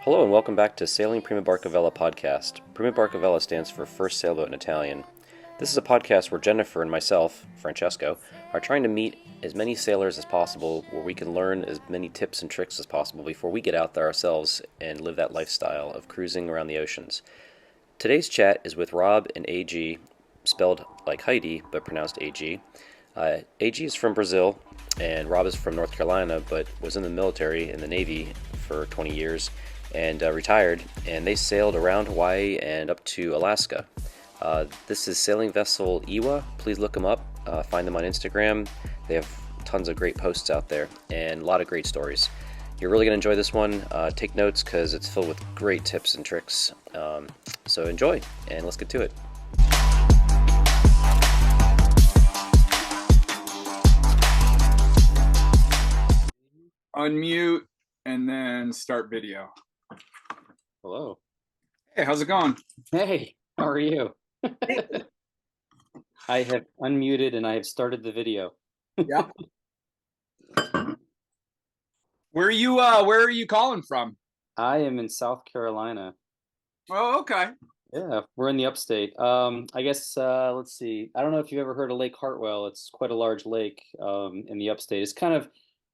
Hello and welcome back to Sailing Prima BarcaVela podcast. Prima BarcaVela stands for First Sailboat in Italian. This is a podcast where Jennifer and myself, Francesco, are trying to meet as many sailors as possible where we can learn as many tips and tricks as possible before we get out there ourselves and live that lifestyle of cruising around the oceans. Today's chat is with Rob and AG, spelled like Heidi but pronounced AG. AG is from Brazil and Rob is from North Carolina but was in the military in the Navy for 20 years and retired, and they sailed around Hawaii and up to Alaska. This is sailing vessel Iwa. Please look them up, find them on Instagram. They have tons of great posts out there and a lot of great stories. You're really going to enjoy this one. Take notes because it's filled with great tips and tricks. So enjoy, and let's get to it. Unmute and then start video. Hello. Hey, how's it going? Hey, how are you? I have unmuted and I have started the video. Yeah. Where are you calling from? I am in South Carolina. Oh, okay. Yeah, we're in the upstate. I guess let's see. I don't know if you've ever heard of Lake Hartwell. It's quite a large lake in the upstate. It's kind of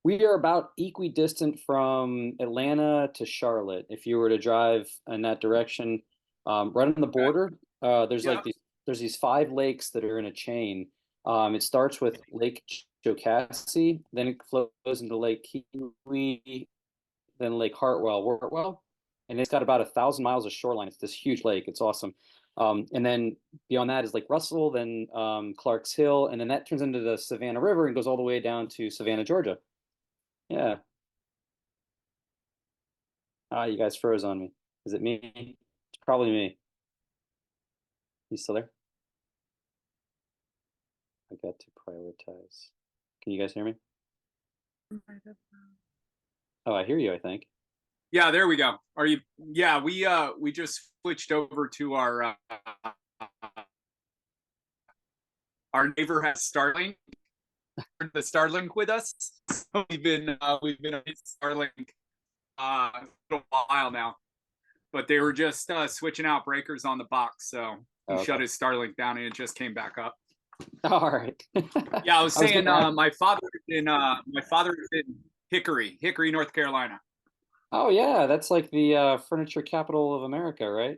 We are about equidistant from Atlanta to Charlotte. If you were to drive in that direction, right on the border, there's Yeah. there's these 5 lakes that are in a chain. It starts with Lake Jocassee, then it flows into Lake Kiwi, then Lake Hartwell, and it's got about 1,000 miles of shoreline. It's this huge lake. It's awesome. And then beyond that is Lake Russell, then Clark's Hill, and then that turns into the Savannah River and goes all the way down to Savannah, Georgia. Yeah. You guys froze on me. Is it me? It's probably me. You still there? I got to prioritize. Can you guys hear me? Oh, I hear you, I think. Yeah, there we go. Are you? Yeah, we just switched over to our neighbor has Starlink. The Starlink with us. So we've been on Starlink a little while now, but they were just switching out breakers on the box, so he shut his Starlink down and it just came back up. All right. Yeah, I was saying my father is in Hickory, North Carolina. Oh yeah, that's like the furniture capital of America, right?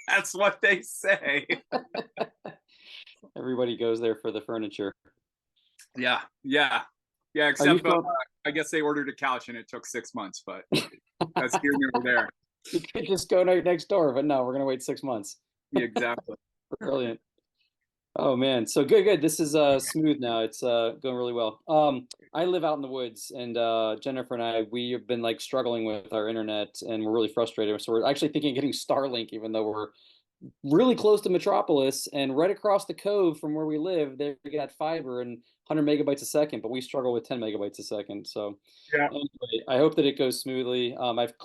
That's what they say. Everybody goes there for the furniture. Yeah. Except I guess they ordered a couch and it took 6 months, but that's here and there. You could just go next door, but no, we're gonna wait 6 months. Yeah, exactly. Brilliant. Oh man, so good. This is smooth now. It's going really well. I live out in the woods, and Jennifer and we have been like struggling with our internet, and we're really frustrated. So we're actually thinking of getting Starlink, even though we're really close to Metropolis, and right across the cove from where we live, they got fiber and 100 megabytes a second, but we struggle with 10 megabytes a second. So Yeah. anyway, I hope that it goes smoothly. I have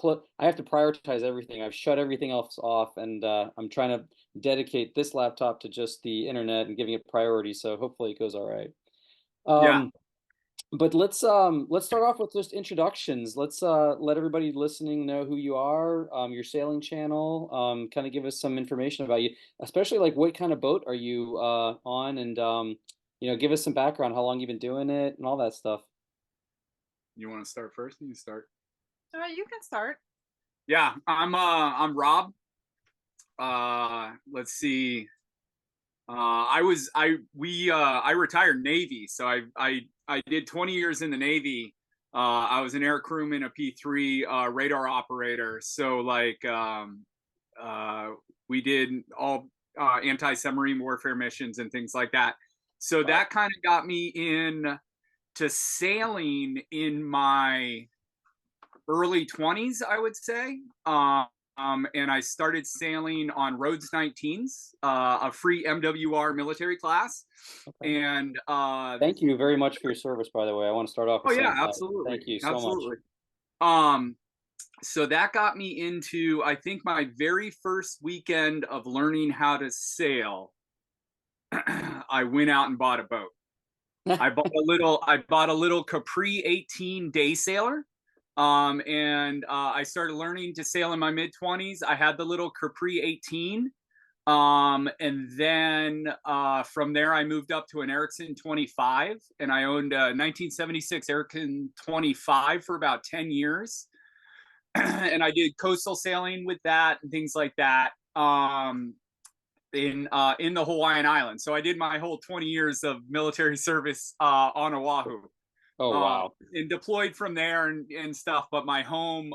to prioritize everything. I've shut everything else off, and I'm trying to dedicate this laptop to just the internet and giving it priority. So hopefully it goes all right. Yeah. But let's start off with just introductions. Let's let everybody listening know who you are, your sailing channel, kind of give us some information about you, especially like what kind of boat are you on, and give us some background, how long you've been doing it, and all that stuff. You want to start first? You start. You can start. Yeah, I'm Rob. Let's see. I retired Navy, so I did 20 years in the Navy. I was an air crewman, a P3 radar operator. So we did all anti-submarine warfare missions and things like that. So that kind of got me in to sailing in my early 20s, I would say. And I started sailing on Rhodes 19s, a free MWR military class. Okay. And thank you very much for your service, by the way. I want to start off with absolutely. Thank you so much. So that got me into, I think, my very first weekend of learning how to sail. I went out and bought a boat. I bought a little Capri 18 day sailor. And I started learning to sail in my mid-20s. I had the little Capri 18. And then from there, I moved up to an Ericsson 25, and I owned a 1976 Ericsson 25 for about 10 years. And I did coastal sailing with that and things like that in the Hawaiian Islands. So I did my whole 20 years of military service on Oahu. Oh wow. And deployed from there and stuff. But my home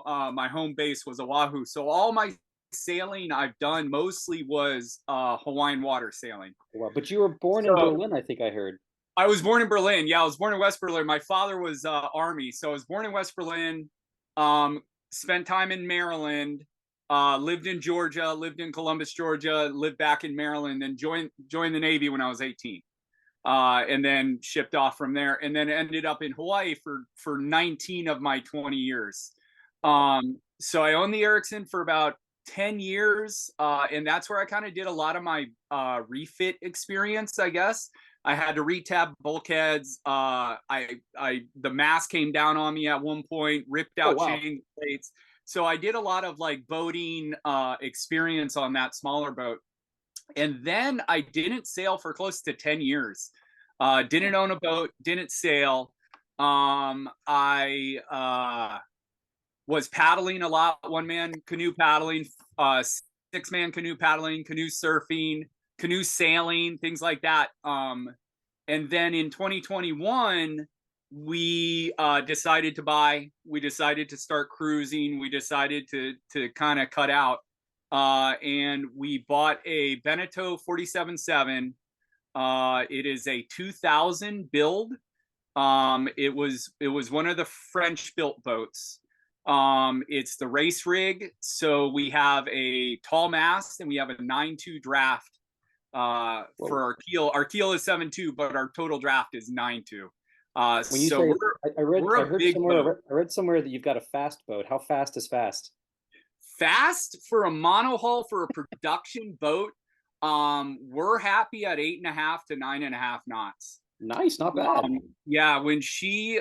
base was Oahu. So all my sailing I've done mostly was Hawaiian water sailing. Wow. But you were born in Berlin, I think I heard. I was born in Berlin. Yeah, I was born in West Berlin. My father was Army, so I was born in West Berlin. Spent time in Maryland. Lived in Georgia. Lived in Columbus, Georgia. Lived back in Maryland. Then joined the Navy when I was 18. And then shipped off from there, and then ended up in Hawaii for 19 of my 20 years. So I owned the Ericsson for about 10 years, and that's where I kind of did a lot of my refit experience, I guess. I had to retab bulkheads. The mast came down on me at one point, ripped out chain plates. So I did a lot of like boating experience on that smaller boat. And then I didn't sail for close to 10 years. Didn't own a boat, didn't sail. I was paddling a lot, one-man canoe paddling, six-man canoe paddling, canoe surfing, canoe sailing, things like that. And then in 2021, we decided to start cruising. We decided to kind of cut out. And we bought a Beneteau 47.7. It is a 2000 build. It was one of the French built boats. It's the race rig. So we have a tall mast and we have a 9.2 draft for our keel. Our keel is 7.2, but our total draft is 9.2. When you say, I read somewhere that you've got a fast boat. How fast is fast? Fast for a monohull for a production boat. We're happy at 8.5 to 9.5 knots. Nice, not bad. Yeah, when she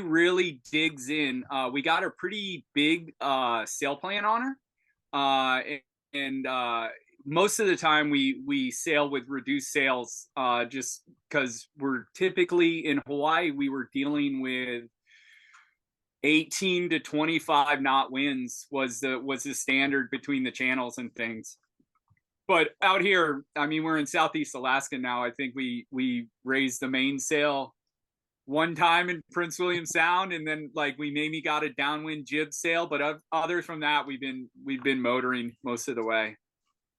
really digs in, we got a pretty big sail plan on her, and most of the time we sail with reduced sails, just because we're typically in Hawaii. We were dealing with 18 to 25 knot winds was the standard between the channels and things. But out here, I mean, we're in Southeast Alaska now. I think we raised the mainsail one time in Prince William Sound, and then like we maybe got a downwind jib sail. But other from that, we've been motoring most of the way.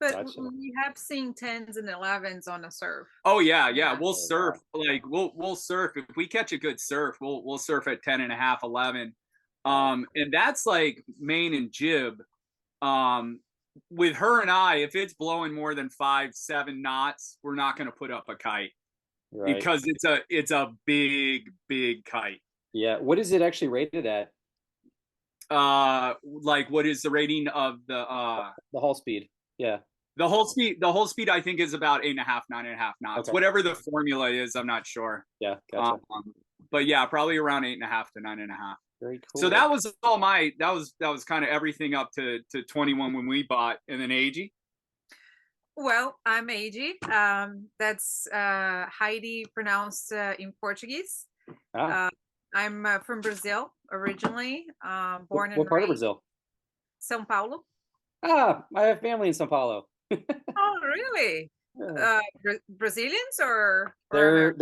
But we have seen 10s and 11s on a surf. Oh yeah. We'll surf. Like we'll surf if we catch a good surf. We'll surf at 10.5, 11. And that's like main and jib. With her and I, if it's blowing more than 5-7 knots, we're not going to put up a kite, because it's a big kite. Yeah. What is it actually rated at? Like what is the rating of the hull speed? Yeah. The whole speed I think is about 8.5, 9.5 knots. Okay. Whatever the formula is, I'm not sure. Yeah, gotcha. But yeah, probably around 8.5 to 9.5. Very cool. So that was all that was kind of everything up to 21 when we bought. And then AG? Well, I'm AG. That's Heidi pronounced in Portuguese. I'm from Brazil originally. Born and what part of Brazil? São Paulo. I have family in São Paulo. Oh, really? Yeah. Brazilians or they're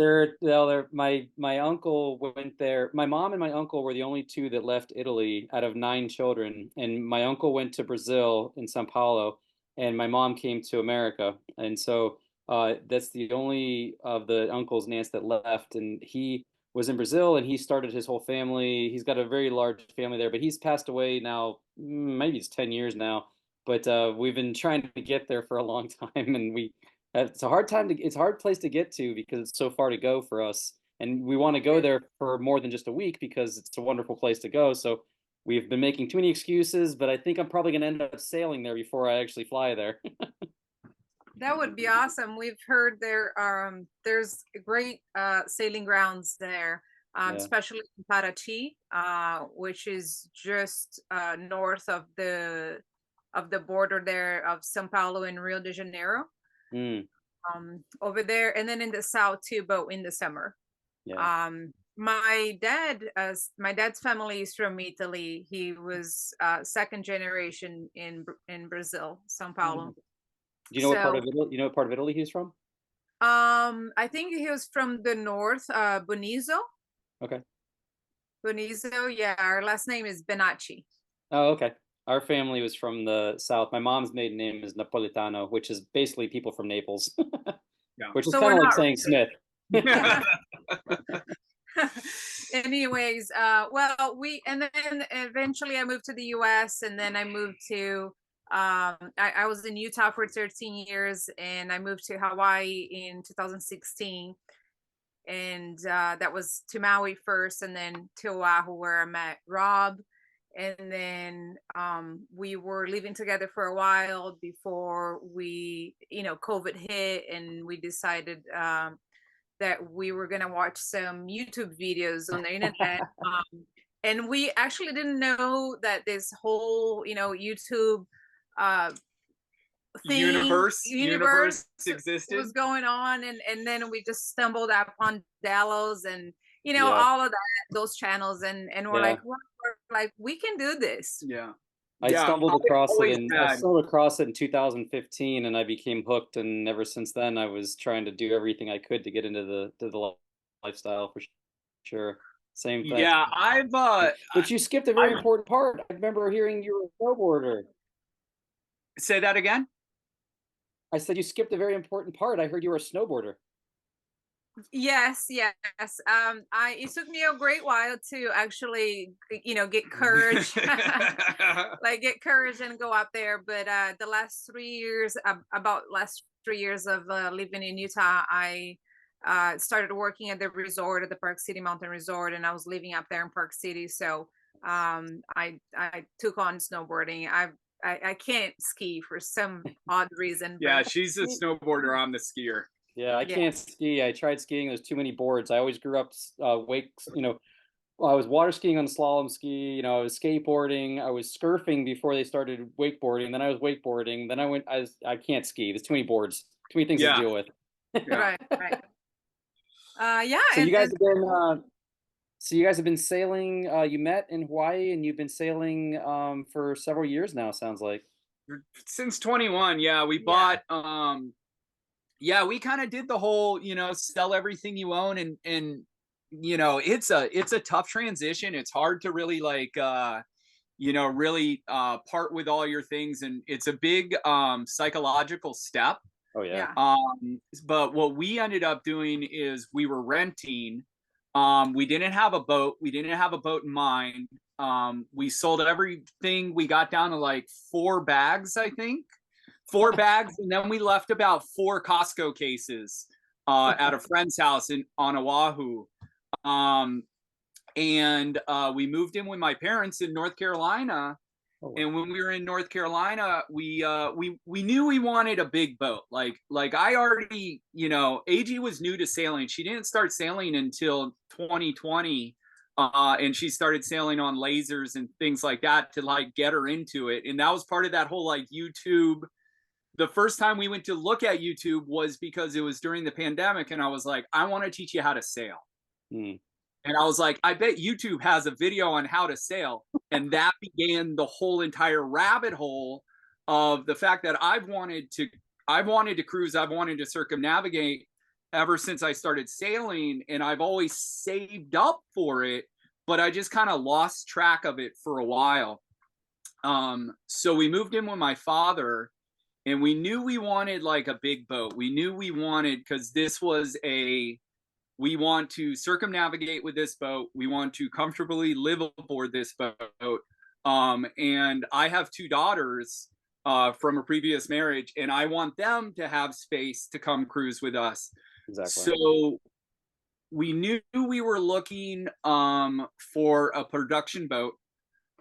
my uncle went there. My mom and my uncle were the only two that left Italy out of 9 children, and my uncle went to Brazil in São Paulo, and my mom came to America, and so that's the only of the uncles and aunts that left. And he was in Brazil, and he started his whole family. He's got a very large family there, but he's passed away now. Maybe it's 10 years now. But we've been trying to get there for a long time, and it's a hard place to get to because it's so far to go for us, and we want to go there for more than just a week because it's a wonderful place to go. So we've been making too many excuses, but I think I'm probably going to end up sailing there before I actually fly there. That would be awesome. We've heard there's great sailing grounds there. Yeah. especially in Paraty, which is just north of the border there of São Paulo and Rio de Janeiro. Mm, Over there, and then in the south too, but in the summer. yeah. My dad's family is from Italy. He was second generation in Brazil, São Paulo. Do you know what part So, of Italy? You know what part of Italy he's from? I think he was from the north, Bonizo. Okay. Bonizo, yeah. Our last name is Benacci. Oh, okay. Our family was from the south. My mom's maiden name is Napolitano, which is basically people from Naples, Yeah. which is So kind we're of like not saying Smith. Anyways, well, and then eventually I moved to the US, and then I moved to I was in Utah for 13 years, and I moved to Hawaii in 2016. And that was to Maui first, and then to Oahu, where I met Rob. And then we were living together for a while before COVID hit, and we decided that we were going to watch some YouTube videos on the internet. And we actually didn't know that this whole, YouTube universe existed, was going on. And then we just stumbled upon Dallas and, Yeah. all of those channels. And we're Yeah. like, well, we can do this. yeah. I Yeah, stumbled across it in 2015, 2015, and I became hooked. And ever since then, I was trying to do everything I could to get into the lifestyle for sure. Same thing. Yeah, But you skipped a very important part. I remember hearing you were a snowboarder. say that again. I said you skipped a very important part. I heard you were a snowboarder. Yes. It took me a great while to actually, get courage, get courage and go up there. But the last 3 years, of living in Utah, I started working at the resort, at the Park City Mountain Resort, and I was living up there in Park City. So I took on snowboarding. I can't ski for some odd reason. Yeah, she's a snowboarder. I'm the skier. Yeah, I can't ski. I tried skiing. There's too many boards. I always grew up wakes. I was water skiing on slalom ski. I was skateboarding. I was surfing before they started wakeboarding. Then I was wakeboarding. Then I can't ski. There's too many boards. Too many things to deal with. Yeah. Right. Yeah. So you guys have been. So you guys have been sailing. You met in Hawaii, and you've been sailing for several years now. Sounds like. Since 21. Yeah, we bought. Yeah, we kind of did the whole, sell everything you own, and it's a tough transition. It's hard to really really part with all your things, and it's a big psychological step. Oh yeah. But what we ended up doing is we were renting. We didn't have a boat. We didn't have a boat in mind. We sold everything. We got down to like 4 bags, I think. 4 bags, and then we left about 4 Costco cases at a friend's house on Oahu. And we moved in with my parents in North Carolina. Oh, wow. And when we were in North Carolina, we knew we wanted a big boat. Like I already, AG was new to sailing. She didn't start sailing until 2020. And she started sailing on lasers and things like that to get her into it. And that was part of that whole YouTube. The first time we went to look at YouTube was because it was during the pandemic, and I was like, I want to teach you how to sail. And I was like, I bet YouTube has a video on how to sail. And that began the whole entire rabbit hole of the fact that I've wanted to cruise, I've wanted to circumnavigate ever since I started sailing, and I've always saved up for it, but I just kind of lost track of it for a while. So we moved in with my father. And we knew we wanted a big boat. We knew we wanted, because we want to circumnavigate with this boat. We want to comfortably live aboard this boat. And I have 2 daughters from a previous marriage, and I want them to have space to come cruise with us. Exactly. So we knew we were looking for a production boat.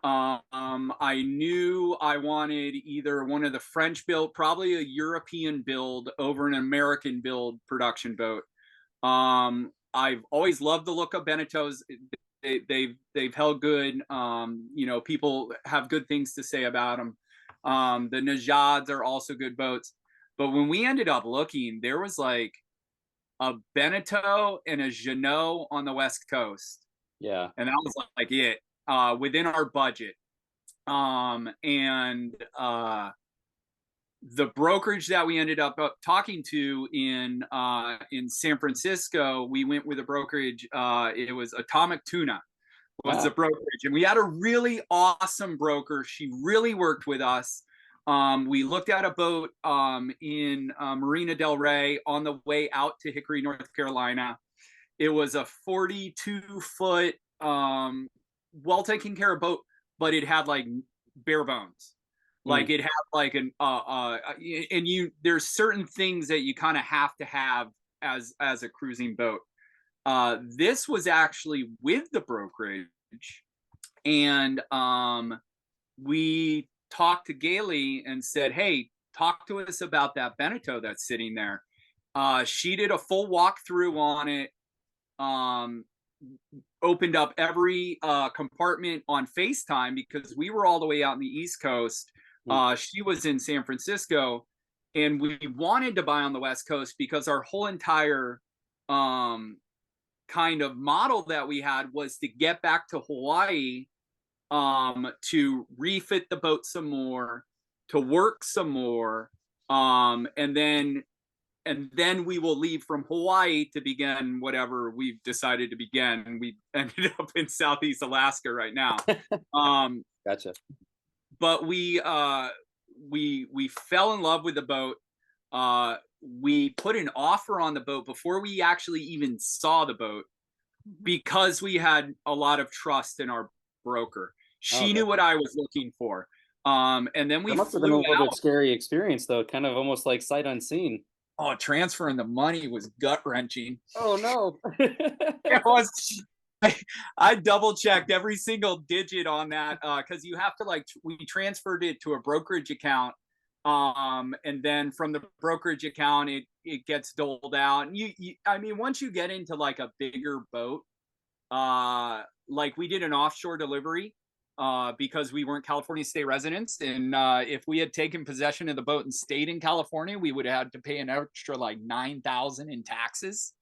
I knew I wanted either one of the French built, probably a European build over an American build production boat. I've always loved the look of Benettos. They've held good. You know, people have good things to say about them. The Najads are also good boats. But when we ended up looking, there was like a Beneteau and a Jeanneau on the West Coast. Yeah. And that was like it within our budget. The brokerage that we ended up talking to in San Francisco, we went with a brokerage. It was Atomic Tuna was the brokerage, and we had a really awesome broker. She really worked with us. We looked at a boat in Marina Del Rey on the way out to Hickory, North Carolina. It was a 42-foot, well taken care of boat, but it had like bare bones. Like it had like an and there's certain things that you kind of have to have as a cruising boat. This was actually with the brokerage, and we talked to Gailey and said, "Hey, talk to us about that Beneteau that's sitting there." She did a full walkthrough on it. Opened up every compartment on FaceTime because we were all the way out in the East Coast. She was in San Francisco, and we wanted to buy on the West Coast because our whole entire kind of model that we had was to get back to Hawaii, to refit the boat some more, to work some more, and then we will leave from Hawaii to begin whatever we've decided to begin. We ended up in Southeast Alaska right now. Gotcha. But we fell in love with the boat. We put an offer on the boat before we actually even saw the boat because we had a lot of trust in our broker. She knew what I was looking for. And then we must have been a little bit scary experience though, kind of almost like sight unseen. Oh, transferring the money was gut wrenching. Oh no. It was. I double checked every single digit on that because you have to we transferred it to a brokerage account, and then from the brokerage account it gets doled out. And I mean, once you get into like a bigger boat, like we did an offshore delivery because we weren't California state residents, and if we had taken possession of the boat and stayed in California, we would have had to pay an extra like $9,000 in taxes.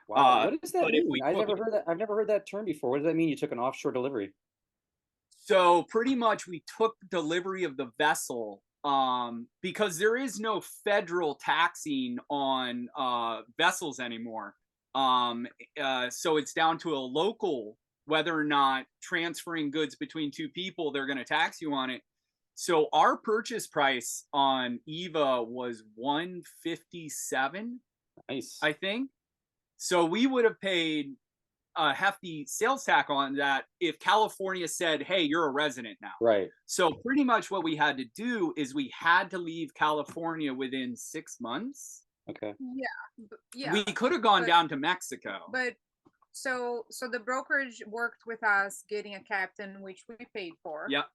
Wow, what does that mean? I've never heard that term before. What does that mean? You took an offshore delivery? So pretty much we took delivery of the vessel because there is no federal taxing on vessels anymore. So it's down to a local whether or not transferring goods between two people, they're going to tax you on it. So our purchase price on Eva was $157. Nice. I think. So we would have paid a hefty sales tax on that if California said, "Hey, you're a resident now." Right. So pretty much what we had to do is we had to leave California within 6 months. Okay. Yeah. We could have gone down to Mexico. But so the brokerage worked with us getting a captain, which we paid for. Yep.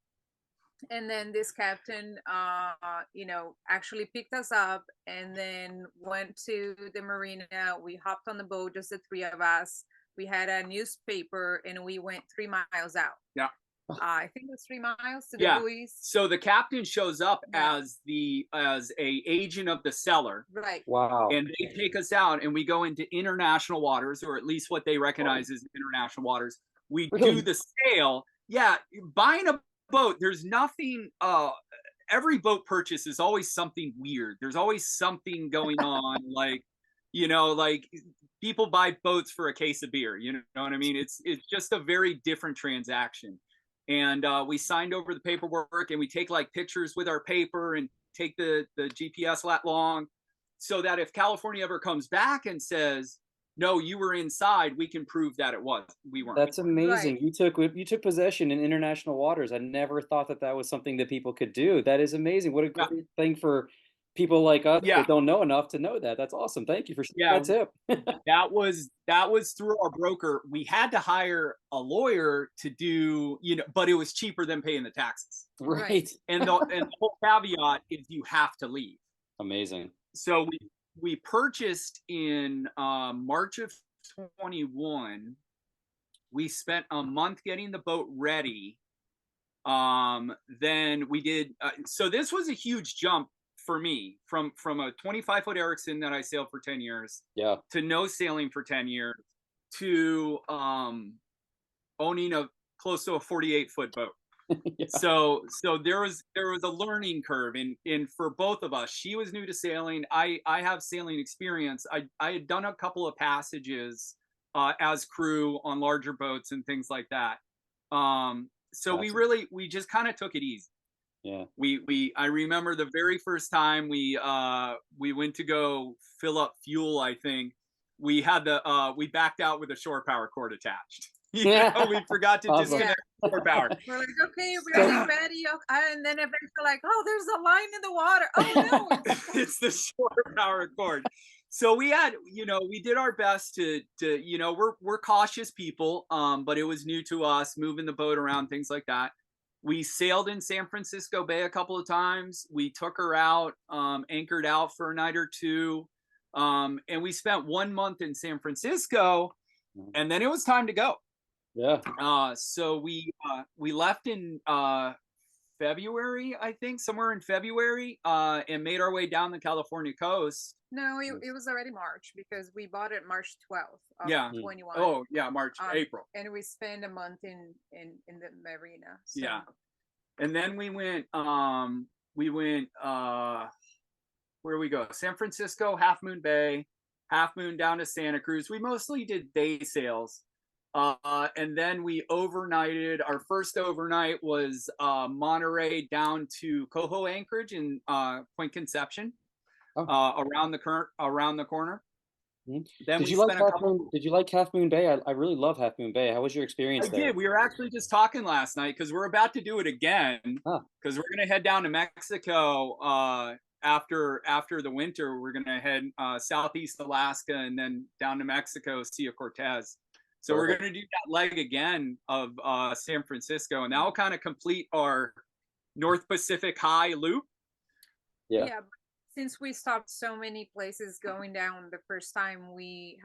And then this captain, actually picked us up and then went to the marina. We hopped on the boat, just the three of us. We had a newspaper and we went 3 miles out. Yeah. I think it was 3 miles to the buoys. So the captain shows up as a agent of the seller. Right. Wow. And they take us out and we go into international waters, or at least what they recognize as international waters. We do the sail. Yeah. Buying a boat, there's nothing every boat purchase is always something weird. There's always something going on. Like people buy boats for a case of beer, you know what I mean? It's just a very different transaction. And we signed over the paperwork and we take like pictures with our paper and take the GPS lat long so that if California ever comes back and says, "No, you were inside," we can prove that we weren't. That's amazing. Right. You took possession in international waters. I never thought that was something that people could do. That is amazing. What a great thing for people like us that don't know enough to know that. That's awesome. Thank you for that tip. that was through our broker. We had to hire a lawyer to do, but it was cheaper than paying the taxes. Right. And the whole caveat is you have to leave. Amazing. So we purchased in March of 21. We spent a month getting the boat ready. Then we did, so this was a huge jump for me from a 25-foot Erickson that I sailed for 10 years to no sailing for 10 years to owning a close to a 48-foot boat. So there was a learning curve in for both of us. She was new to sailing. I have sailing experience. I had done a couple of passages as crew on larger boats and things like that. So we just kind of took it easy. Yeah. I remember the very first time we went to go fill up fuel, I think we backed out with a shore power cord attached. We forgot to disconnect the shore power. We're like, okay, we're ready. And then eventually like, oh, there's a line in the water. Oh no, it's the shore power cord. So we had, we did our best to we're cautious people, but it was new to us, moving the boat around, things like that. We sailed in San Francisco Bay a couple of times. We took her out, anchored out for a night or two. And we spent 1 month in San Francisco, and then it was time to go. Yeah. So we left in February, I think, somewhere in February, and made our way down the California coast. No, it was already March because we bought it March 12th of 21. Oh, yeah, March, April. And we spent a month in the marina. So. Yeah. And then we went where we go? San Francisco, Half Moon Bay, Half Moon down to Santa Cruz. We mostly did day sails. And then we overnighted. Our first overnight was Monterey down to Coho Anchorage in Point Conception, around the corner. Mm-hmm. Then did you like Half Moon Bay? I really love Half Moon Bay. How was your experience there? I did. We were actually just talking last night because we're about to do it again. Because we're going to head down to Mexico after the winter. We're going to head southeast Alaska and then down to Mexico, Sea of Cortez. So we're going to do that leg again of San Francisco, and that will kind of complete our North Pacific High loop. Yeah. Since we stopped so many places going down the first time, we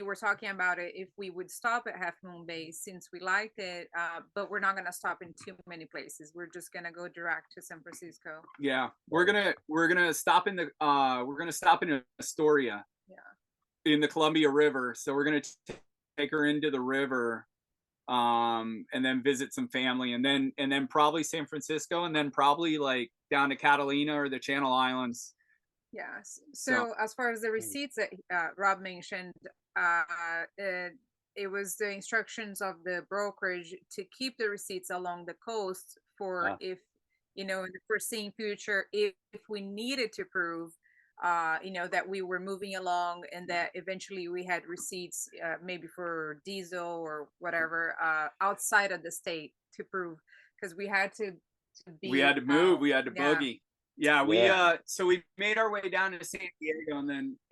were talking about it if we would stop at Half Moon Bay since we liked it, but we're not going to stop in too many places. We're just going to go direct to San Francisco. Yeah, we're gonna stop in Astoria. Yeah, in the Columbia River. So we're gonna take her into the river, and then visit some family, and then probably San Francisco, and then probably like down to Catalina or the Channel Islands. Yes. So as far as the receipts that Rob mentioned, it was the instructions of the brokerage to keep the receipts along the coast for if, in the foreseen future, if we needed to prove that we were moving along and that eventually we had receipts maybe for diesel or whatever outside of the state to prove, because we had to move, we had to boogie. Yeah, so we made our way down to San Diego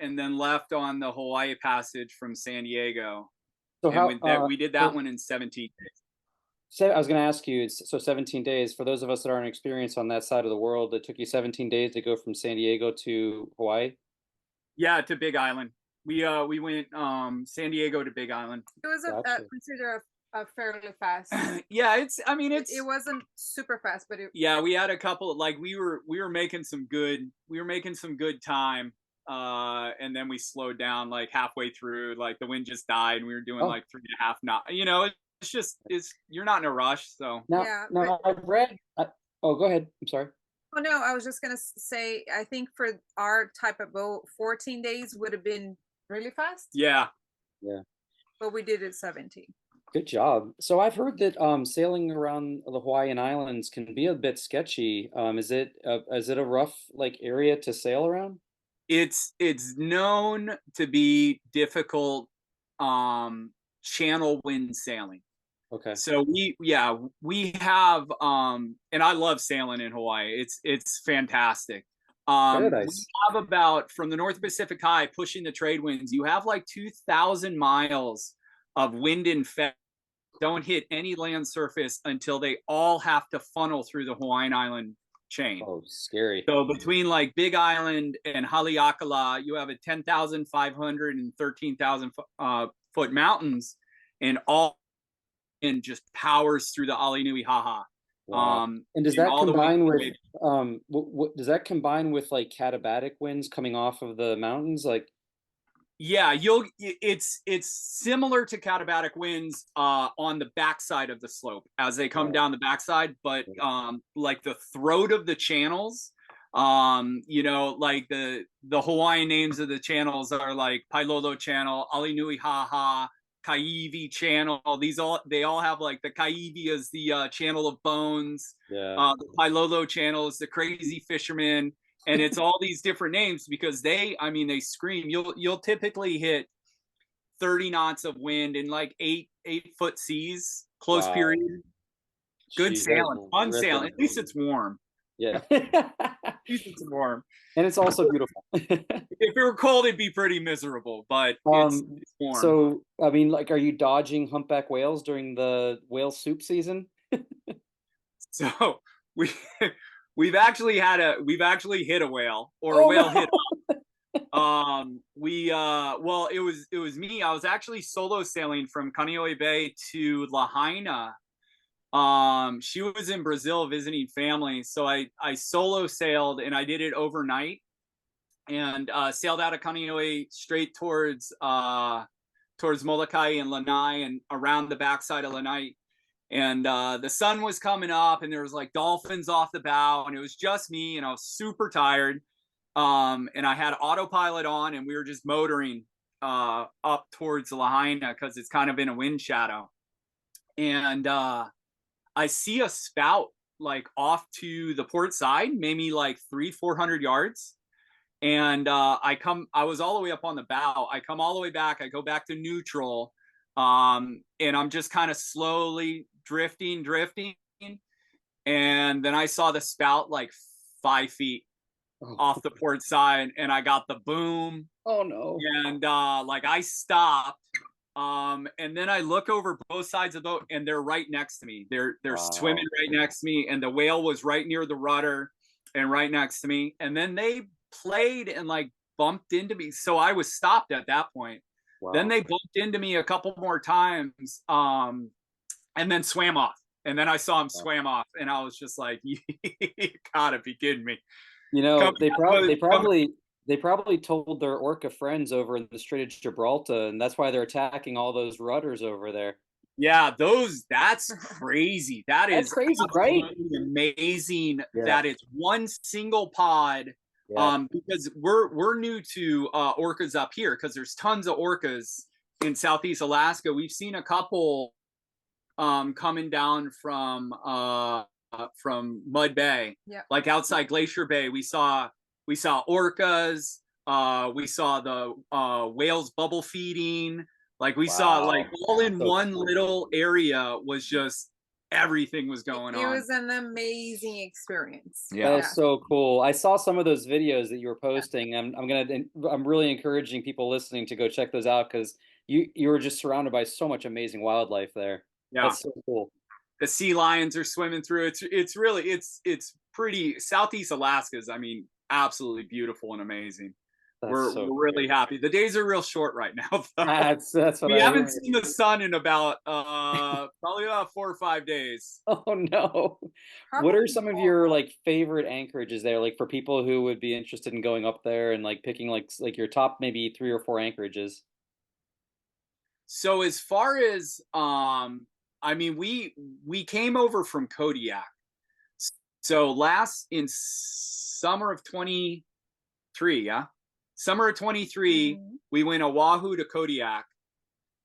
and then left on the Hawaii Passage from San Diego. So we did that one in 17 days. So I was going to ask you, so 17 days, for those of us that aren't experienced on that side of the world, it took you 17 days to go from San Diego to Hawaii? Yeah, to Big Island. We went San Diego to Big Island. It was considered a fairly fast. Yeah, it wasn't super fast, but we had a couple, like we were making some good time. And then we slowed down like halfway through, like the wind just died and we were doing like 3.5 knots. It's you're not in a rush. So I've read. Go ahead. I'm sorry. Oh no, I was just gonna say, I think for our type of boat, 14 days would have been really fast. Yeah. But we did it 17. Good job. So I've heard that sailing around the Hawaiian Islands can be a bit sketchy. Is it a rough area to sail around? It's known to be difficult channel wind sailing. Okay. So we have and I love sailing in Hawaii. It's fantastic. We have about, from the North Pacific High pushing the trade winds, you have like 2,000 miles of wind and don't hit any land surface until they all have to funnel through the Hawaiian Island chain. Oh, scary. So between like Big Island and Haleakala, you have a 10,500 and 13,000 foot mountains, and all and just powers through the Ali Nui Haha. Wow. And does that all the way combine with through what does that combine with like katabatic winds coming off of the mountains? Like, yeah, it's similar to katabatic winds on the backside of the slope as they come down the backside, but like the throat of the channels, you know, like the Hawaiian names of the channels are like Pailolo Channel, Ali Nui Haha, Kaivi Channel. They all have like the Kaivi is the channel of bones. The Pailolo Channel is the crazy fisherman, and it's all these different names because they scream. You'll typically hit 30 knots of wind in like 8 foot seas, close period. Good sailing, fun sailing. At least it's warm. Yeah. At least it's warm. And it's also beautiful. If it were cold, it'd be pretty miserable, but it's warm. So, I mean, like, are you dodging humpback whales during the whale soup season? So we've actually hit a whale, or a whale hit us. Well, it was me. I was actually solo sailing from Kaneohe Bay to Lahaina. She was in Brazil visiting family, so I solo sailed, and I did it overnight, and sailed out of Kaneohe straight towards Molokai and Lanai and around the backside of Lanai. And the sun was coming up, and there was like dolphins off the bow, and it was just me, and I was super tired. And I had autopilot on, and we were just motoring up towards Lahaina because it's kind of in a wind shadow. And I see a spout like off to the port side, maybe like 300-400 yards. And I was all the way up on the bow. I come all the way back. I go back to neutral. And I'm just kind of slowly drifting. And then I saw the spout like 5 feet off the port side, and I got the boom. Oh no. And like I stopped. And then I look over both sides of the boat, and they're right next to me. They're swimming right next to me, and the whale was right near the rudder and right next to me. And then they played and like bumped into me. So I was stopped at that point. Wow. Then they bumped into me a couple more times, and then swam off. And then I saw him swam off, and I was just like, "You gotta be kidding me!" You know, they probably told their orca friends over in the Strait of Gibraltar, and that's why they're attacking all those rudders over there. Yeah, that's crazy. That's crazy, right? Amazing that it's one single pod. Because we're new to orcas up here, because there's tons of orcas in Southeast Alaska. We've seen a couple coming down from Mud Bay, like outside Glacier Bay. We saw orcas. We saw the whales bubble feeding. Like we saw like all in one little area was just everything was going on. It was an amazing experience. Yeah, that's so cool. I saw some of those videos that you were posting. I'm really encouraging people listening to go check those out, because you were just surrounded by so much amazing wildlife there. Yeah, that's so cool. The sea lions are swimming through. It's really pretty. Southeast Alaska is, I mean, absolutely beautiful and amazing. We're really happy. The days are real short right now, though. That's what we haven't seen the sun in about probably about 4 or 5 days. Oh no. What are some of your like favorite anchorages there, like for people who would be interested in going up there and like picking like your top maybe 3 or 4 anchorages? So as far as I mean, we came over from Kodiak. So in summer of 23, Summer of 23, we went Oahu to Kodiak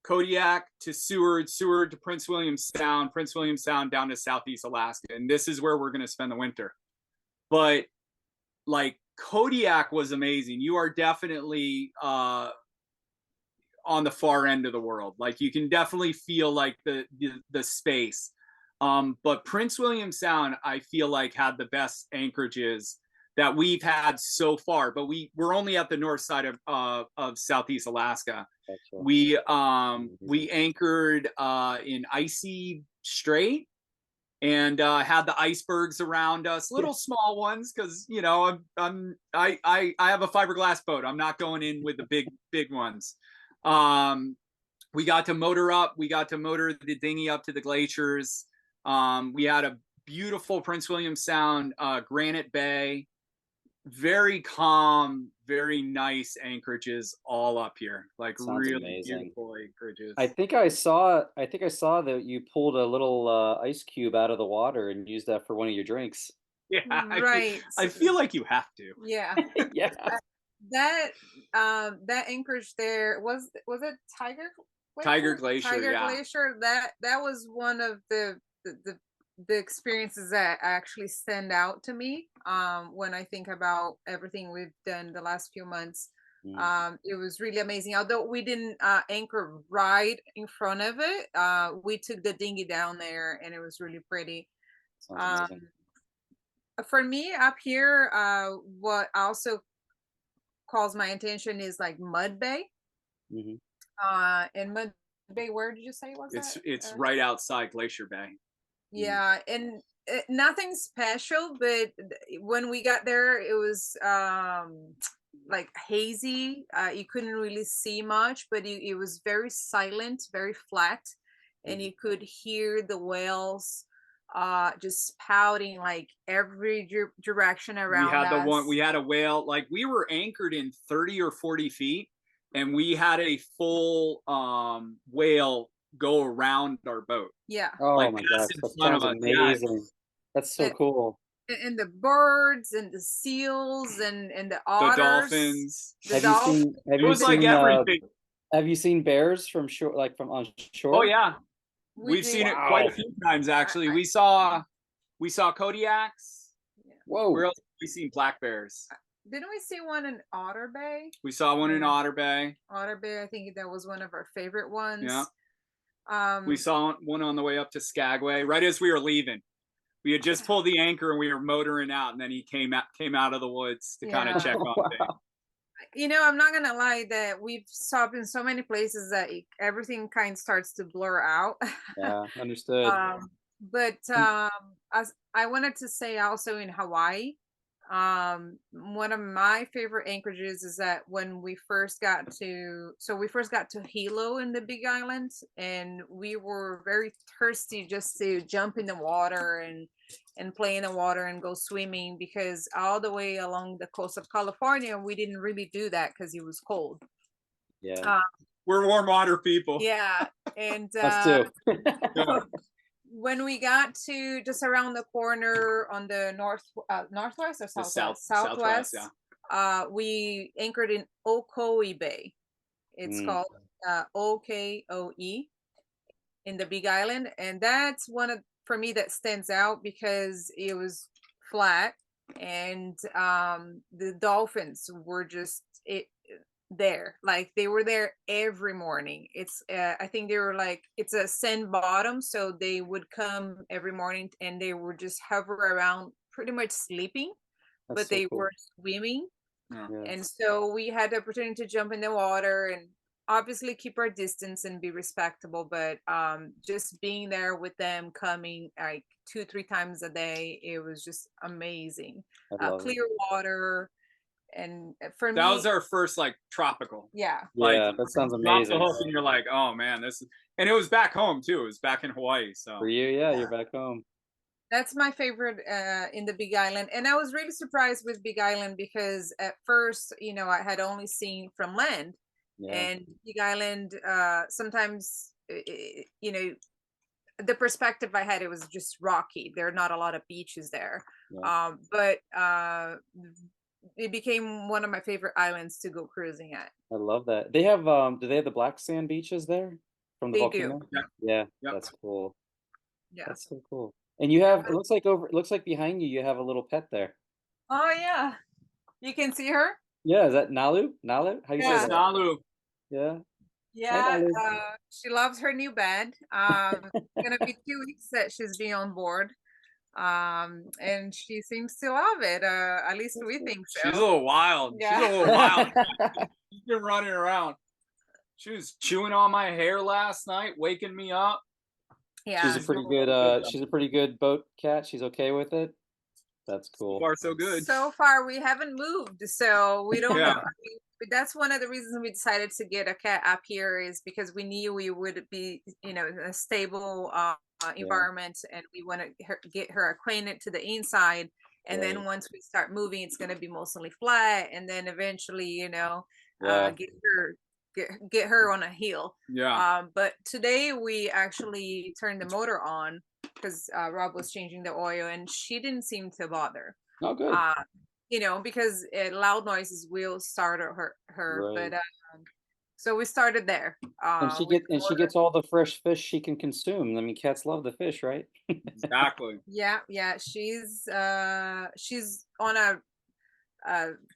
to Seward to Prince William Sound down to Southeast Alaska. And this is where we're going to spend the winter. But like Kodiak was amazing. You are definitely on the far end of the world. Like you can definitely feel like the space. But Prince William Sound, I feel like, had the best anchorages that we've had so far, but we're only at the north side of Southeast Alaska. We anchored in Icy Strait, and had the icebergs around us, little small ones, because you know I have a fiberglass boat. I'm not going in with the big ones. We got to motor up. We got to motor the dinghy up to the glaciers. We had a beautiful Prince William Sound, Granite Bay, very calm, very nice anchorages all up here. Like Sounds really amazing. beautiful anchorages. I think I saw that you pulled a little ice cube out of the water and used that for one of your drinks. Yeah, Right. I feel like you have to. Yeah. Yeah. That that anchorage there was it Tiger Glacier, Tiger yeah. Glacier. That was one of the experiences that actually stand out to me when I think about everything we've done the last few months. It was really amazing. Although we didn't anchor right in front of it, we took the dinghy down there, and it was really pretty. Sounds amazing. For me up here, what also calls my attention is like Mud Bay. And Mud Bay, where did you say it was? It's right outside Glacier Bay. Yeah, and nothing special, but when we got there, it was like hazy. You couldn't really see much, but it was very silent, very flat, and you could hear the whales just spouting like every direction around us. We had a whale, like we were anchored in 30 or 40 feet, and we had a full whale go around our boat. Yeah. Oh like my that's gosh, in that front of sounds us. amazing. That's so cool. And the birds and the seals and the otters, the dolphins. Have you seen everything. Have you seen bears from shore, like from on shore? Oh yeah, we've seen it quite a few times actually. We saw Kodiaks. Whoa. Where else have we seen black bears? Didn't we see one in Otter Bay? We saw one in Otter Bay. Otter Bay, I think that was one of our favorite ones. Yeah. We saw one on the way up to Skagway, right as we were leaving. We had just pulled the anchor and we were motoring out, and then he came out of the woods to kind of check on things. You know, I'm not gonna lie that we've stopped in so many places that everything kind of starts to blur out. Yeah, understood. But as I wanted to say also in Hawaii, one of my favorite anchorages is that when we first got to Hilo in the Big Island, and we were very thirsty just to jump in the water and play in the water and go swimming, because all the way along the coast of California we didn't really do that because it was cold. Yeah. We're warm water people. Yeah. And us too. when we got to just around the corner on the northwest or southwest, we anchored in Okoe Bay. It's called OKOE in the Big Island, and that's one of, for me, that stands out because it was flat, and the dolphins were just there, like they were there every morning. It's I think they were like, it's a sand bottom, so they would come every morning and they would just hover around pretty much sleeping. That's but so they cool. were swimming. Yeah. And so we had the opportunity to jump in the water and obviously keep our distance and be respectable, but just being there with them, coming like 2-3 times a day, it was just amazing. Clear water. And for me, that was our first like tropical. Yeah. Yeah, that sounds amazing. The hook and you're like, oh man, this is, and it was back home too. It was back in Hawaii. So for you, yeah, you're back home. That's my favorite in the Big Island. And I was really surprised with Big Island because at first, you know, I had only seen from land. Yeah. And Big Island, sometimes, you know, the perspective I had, it was just rocky. There are not a lot of beaches there. Yeah. But it became one of my favorite islands to go cruising at. I love that. They have, do they have the black sand beaches there from the volcano? Yeah. Yeah, yep. That's cool. Yeah. That's so cool. And you have, it looks like behind you, you have a little pet there. Oh yeah. You can see her? Yeah, is that Nalu? Nalu? How you say that? Nalu. Yeah. Yeah, she loves her new bed. It's gonna be 2 weeks that she's been on board. And she seems to love it. At least we think so. She's a little wild. Yeah. She's a little wild. She's been running around. She was chewing on my hair last night, waking me up. Yeah. She's a pretty good she's a pretty good boat cat. She's okay with it. That's So cool. far, so good. So far, we haven't moved, so we don't know. Yeah. I mean, but that's one of the reasons we decided to get a cat up here is because we knew we would be, in a stable environment, and we want to get her acquainted to the inside. And then Right. once we start moving, it's going to be mostly flat, and then eventually, Yeah. get her on a heel. Yeah. But today we actually turned the motor on because Rob was changing the oil, and she didn't seem to bother. Oh, good. Because loud noises will startle her. Right. But so we started there. And she gets all the fresh fish she can consume. I mean, cats love the fish, right? Exactly. Yeah, she's on a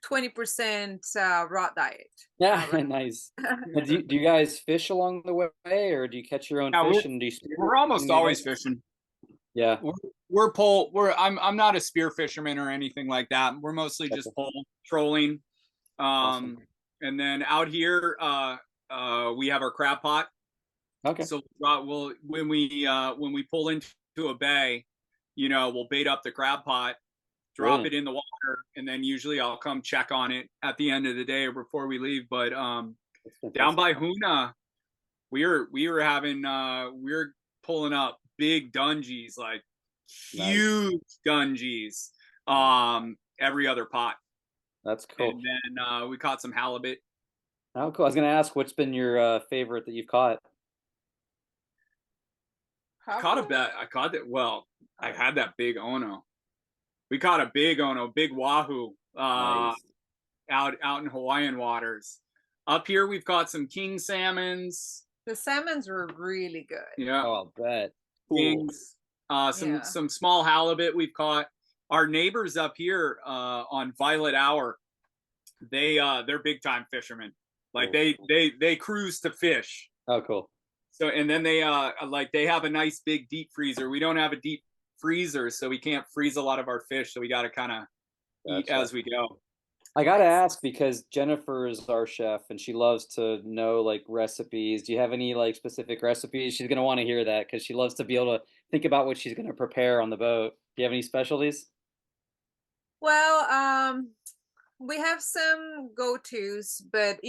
20% raw diet. Yeah, nice. But do you guys fish along the way, or do you catch your own Yeah, fish and do you we're almost any of always that? fishing. Yeah. I'm not a spear fisherman or anything like that. We're mostly just pole trolling. Awesome. And then out here, we have our crab pot. Okay. So when we pull into a bay, we'll bait up the crab pot, drop it in the water, and then usually I'll come check on it at the end of the day or before we leave. But down by Hoona, we were pulling up big dungeons, like huge dungeons, every other pot. That's cool. And then we caught some halibut. Oh, cool. I was gonna ask, what's been your favorite that you've caught? I caught that. Well, I had that big Ono. We caught a big Ono, big wahoo, Nice. out in Hawaiian waters. Up here, we've caught some king salmons. The salmons were really good. Yeah. Oh, I'll bet. Cool. Kings. Some small halibut we've caught. Our neighbors up here on Violet Hour, they're big time fishermen. Like they cruise to fish. Oh, cool. So and then they have a nice big deep freezer. We don't have a deep freezer, so we can't freeze a lot of our fish. So we got to kind of eat as we go. I gotta ask because Jennifer is our chef and she loves to know like recipes. Do you have any like specific recipes? She's gonna want to hear that because she loves to be able to think about what she's gonna prepare on the boat. Do you have any specialties? Well, we have some go-tos, but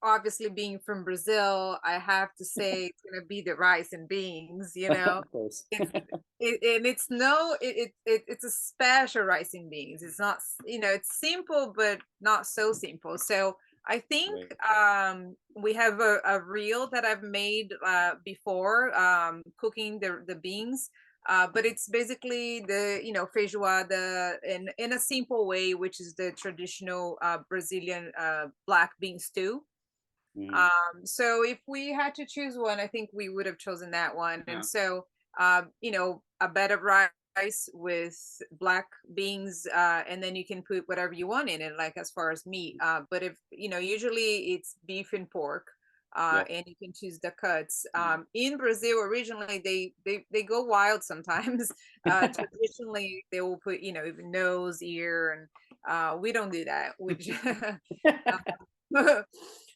obviously being from Brazil, I have to say it's gonna be the rice and beans. Of course. It's a special rice and beans. It's not, it's simple but not so simple. So I think we have a reel that I've made before cooking the beans. But it's basically the feijoada in a simple way, which is the traditional Brazilian black bean stew. So if we had to choose one, I think we would have chosen that one. And so a bed of rice with black beans, and then you can put whatever you want in it, like as far as meat. But if usually it's beef and pork. And you can choose the cuts. In Brazil, originally they go wild sometimes. Traditionally, they will put even nose, ear, and we don't do that.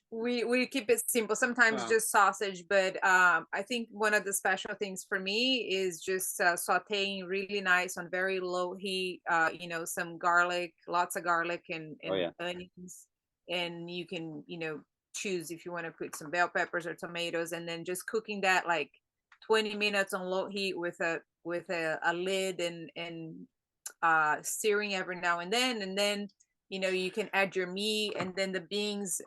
We keep it simple. Sometimes just sausage, but I think one of the special things for me is just sautéing really nice on very low heat. Some garlic, lots of garlic and onions, and you can choose if you want to put some bell peppers or tomatoes, and then just cooking that like 20 minutes on low heat with a lid and stirring every now and then you can add your meat and then the beans,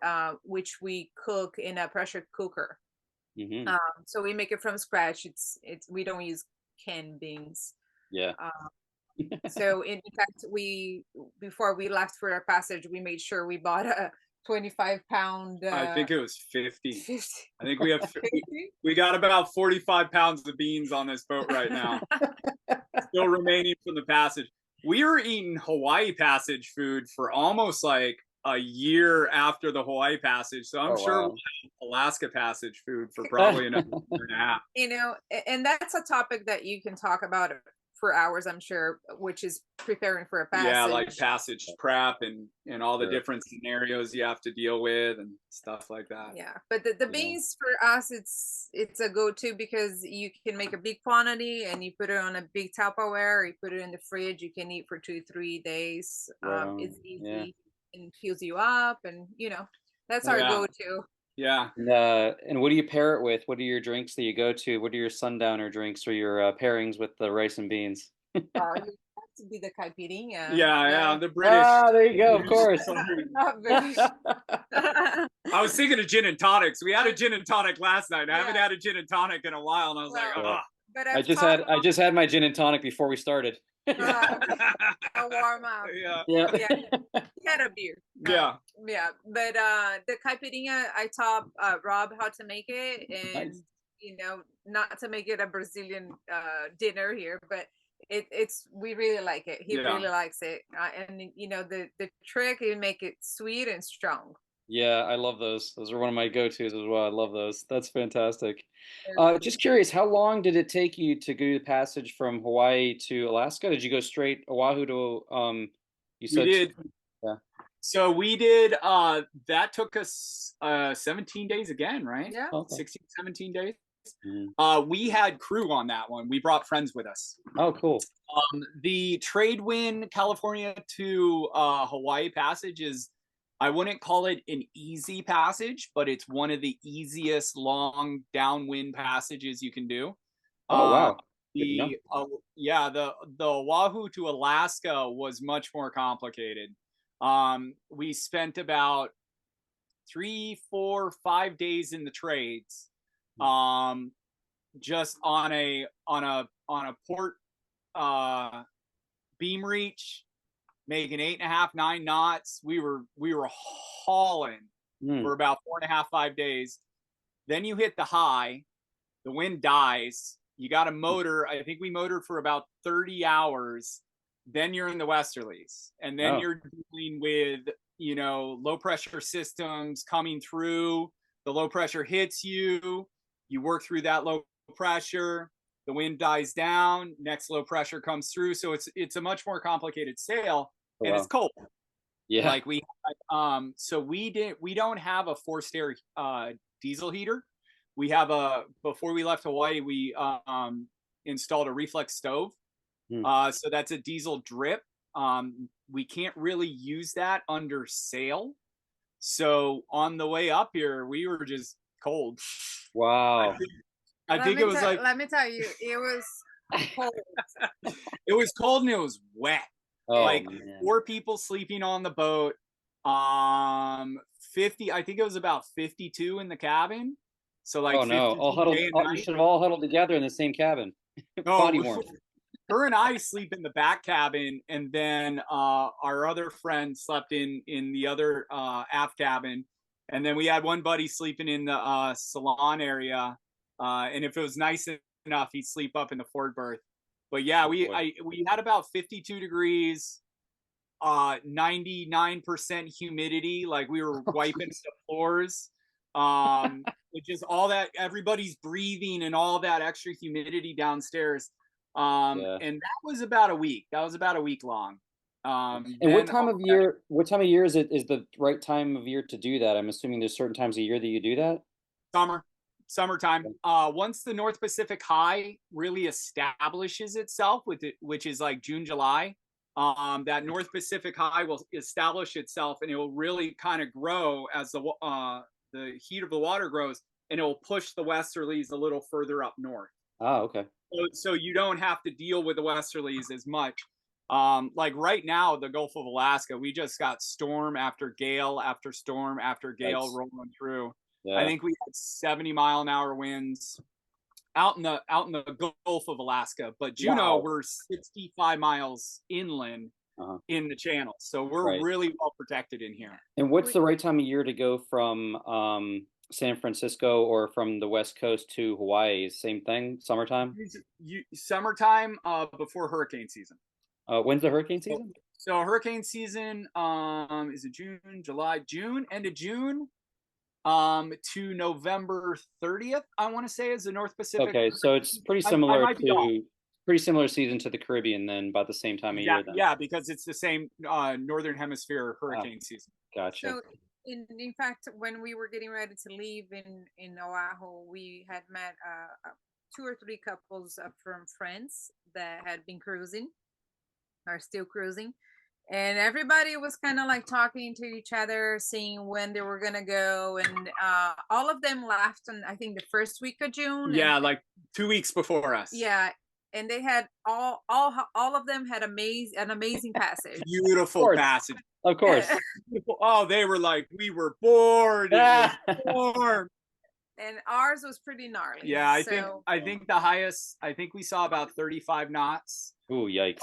which we cook in a pressure cooker. So we make it from scratch. It's we don't use canned beans. So in fact, before we left for our passage, we made sure we bought a 25-pound. I think it was 50. 50. I think we got about 45 pounds of beans on this boat right now, still remaining from the passage. We were eating Hawaii Passage food for almost like a year after the Hawaii Passage, so I'm sure we'll have Alaska Passage food for probably another year and a half. And that's a topic that you can talk about for hours, I'm sure, which is preparing for a passage. Yeah, like passage prep and all the Sure. different scenarios you have to deal with and stuff like that. Yeah, but the beans for us, it's a go-to because you can make a big quantity and you put it on a big Tupperware, you put it in the fridge, you can eat for 2-3 days. Right It's on. easy and fills you up, and that's our Yeah. go-to. Yeah. And what do you pair it with? What are your drinks that you go to? What are your sundowner drinks or your pairings with the rice and beans? You have to be the caipirinha. Yeah, the British. Ah, there you go, of course. Not British. I was thinking of gin and tonics. We had a gin and tonic last night. I haven't Yeah. had a gin and tonic in a while, and I was like, Well, oh. But I just had my gin and tonic before we started. a warm up. Yeah. Yeah. He had a beer. Yeah. Yeah, but the caipirinha, I taught Rob how to make it, and Nice. not to make it a Brazilian dinner here, but we really like it. He really likes it, and the trick is make it sweet and strong. Yeah, I love those. Those are one of my go-tos as well. I love those. That's fantastic. They're Just curious, how long did it take you to do the passage from Hawaii to Alaska? Did you go straight Oahu to you We said did. Yeah. So we did, that took us 17 days again, right? Yeah. Okay. 16, 17 days. Mhm. We had crew on that one. We brought friends with us. Oh, cool. The Tradewind California to Hawaii passage is, I wouldn't call it an easy passage, but it's one of the easiest long downwind passages you can do. Oh, wow. The Oahu to Alaska was much more complicated. We spent about 3, 4, 5 days in the trades, just on a port beam reach, making 8.5, 9 knots. We were hauling for about 4.5, 5 days. Then you hit the high, the wind dies. You got a motor. I think we motored for about 30 hours. Then you're in the westerlies, and then you're dealing with low pressure systems coming through. The low pressure hits you. You work through that low pressure. The wind dies down. Next low pressure comes through. So it's a much more complicated sail, and it's cold. Yeah. Like so we don't have a forced air diesel heater. We have before we left Hawaii, we installed a reflex stove. So that's a diesel drip. We can't really use that under sail. So on the way up here, we were just cold. Wow. I think it was like, let me tell you, it was cold. It was cold and it was wet. Oh, like man. 4 people sleeping on the boat. 50, I think it was about 52 in the cabin. So like, Oh no, all huddled. You should have all huddled together in the same cabin. Body warmth. Her and I sleep in the back cabin, and then our other friend slept in the other aft cabin, and then we had one buddy sleeping in the salon area, and if it was nice enough, he'd sleep up in the forward berth. But yeah, we had about 52 degrees, 99% humidity, like we were wiping the floors. It just all that, everybody's breathing and all that extra humidity downstairs. And that was about a week. That was about a week long. And what time of year is the right time of year to do that? I'm assuming there's certain times of year that you do that. Summertime. Once the North Pacific High really establishes itself which is like June, July, that North Pacific High will establish itself, and it will really kind of grow as the heat of the water grows, and it will push the westerlies a little further up north. Oh, okay. So you don't have to deal with the westerlies as much. Like right now, the Gulf of Alaska, we just got storm after gale after storm after gale rolling through. Yeah. I think we had 70-mile-an-hour winds out in the Gulf of Alaska, but Juneau, we're 65 miles inland in the channel, so we're really well protected in here. And what's the right time of year to go from San Francisco or from the West Coast to Hawaii? Same thing, summertime? Summertime before hurricane season. When's the hurricane season? So hurricane season is it June, July, end of June to November 30th, I want to say, is the North Pacific. Okay, so it's pretty similar pretty similar season to the Caribbean then, about the same time of Yeah, year then. yeah, because it's the same northern hemisphere hurricane season. Gotcha. So in fact, when we were getting ready to leave in Oahu, we had met 2 or 3 couples from friends that had been cruising, are still cruising, and everybody was kind of like talking to each other, seeing when they were gonna go, and all of them left on, I think, the first week of June. Yeah, and, like 2 weeks before us. yeah, and they had all of them had an amazing passage. Beautiful course. passage. Of course. Oh, they were like, we were bored. It was warm. And ours was pretty gnarly. Yeah, I think the highest, I think we saw about 35 knots. Ooh, yikes.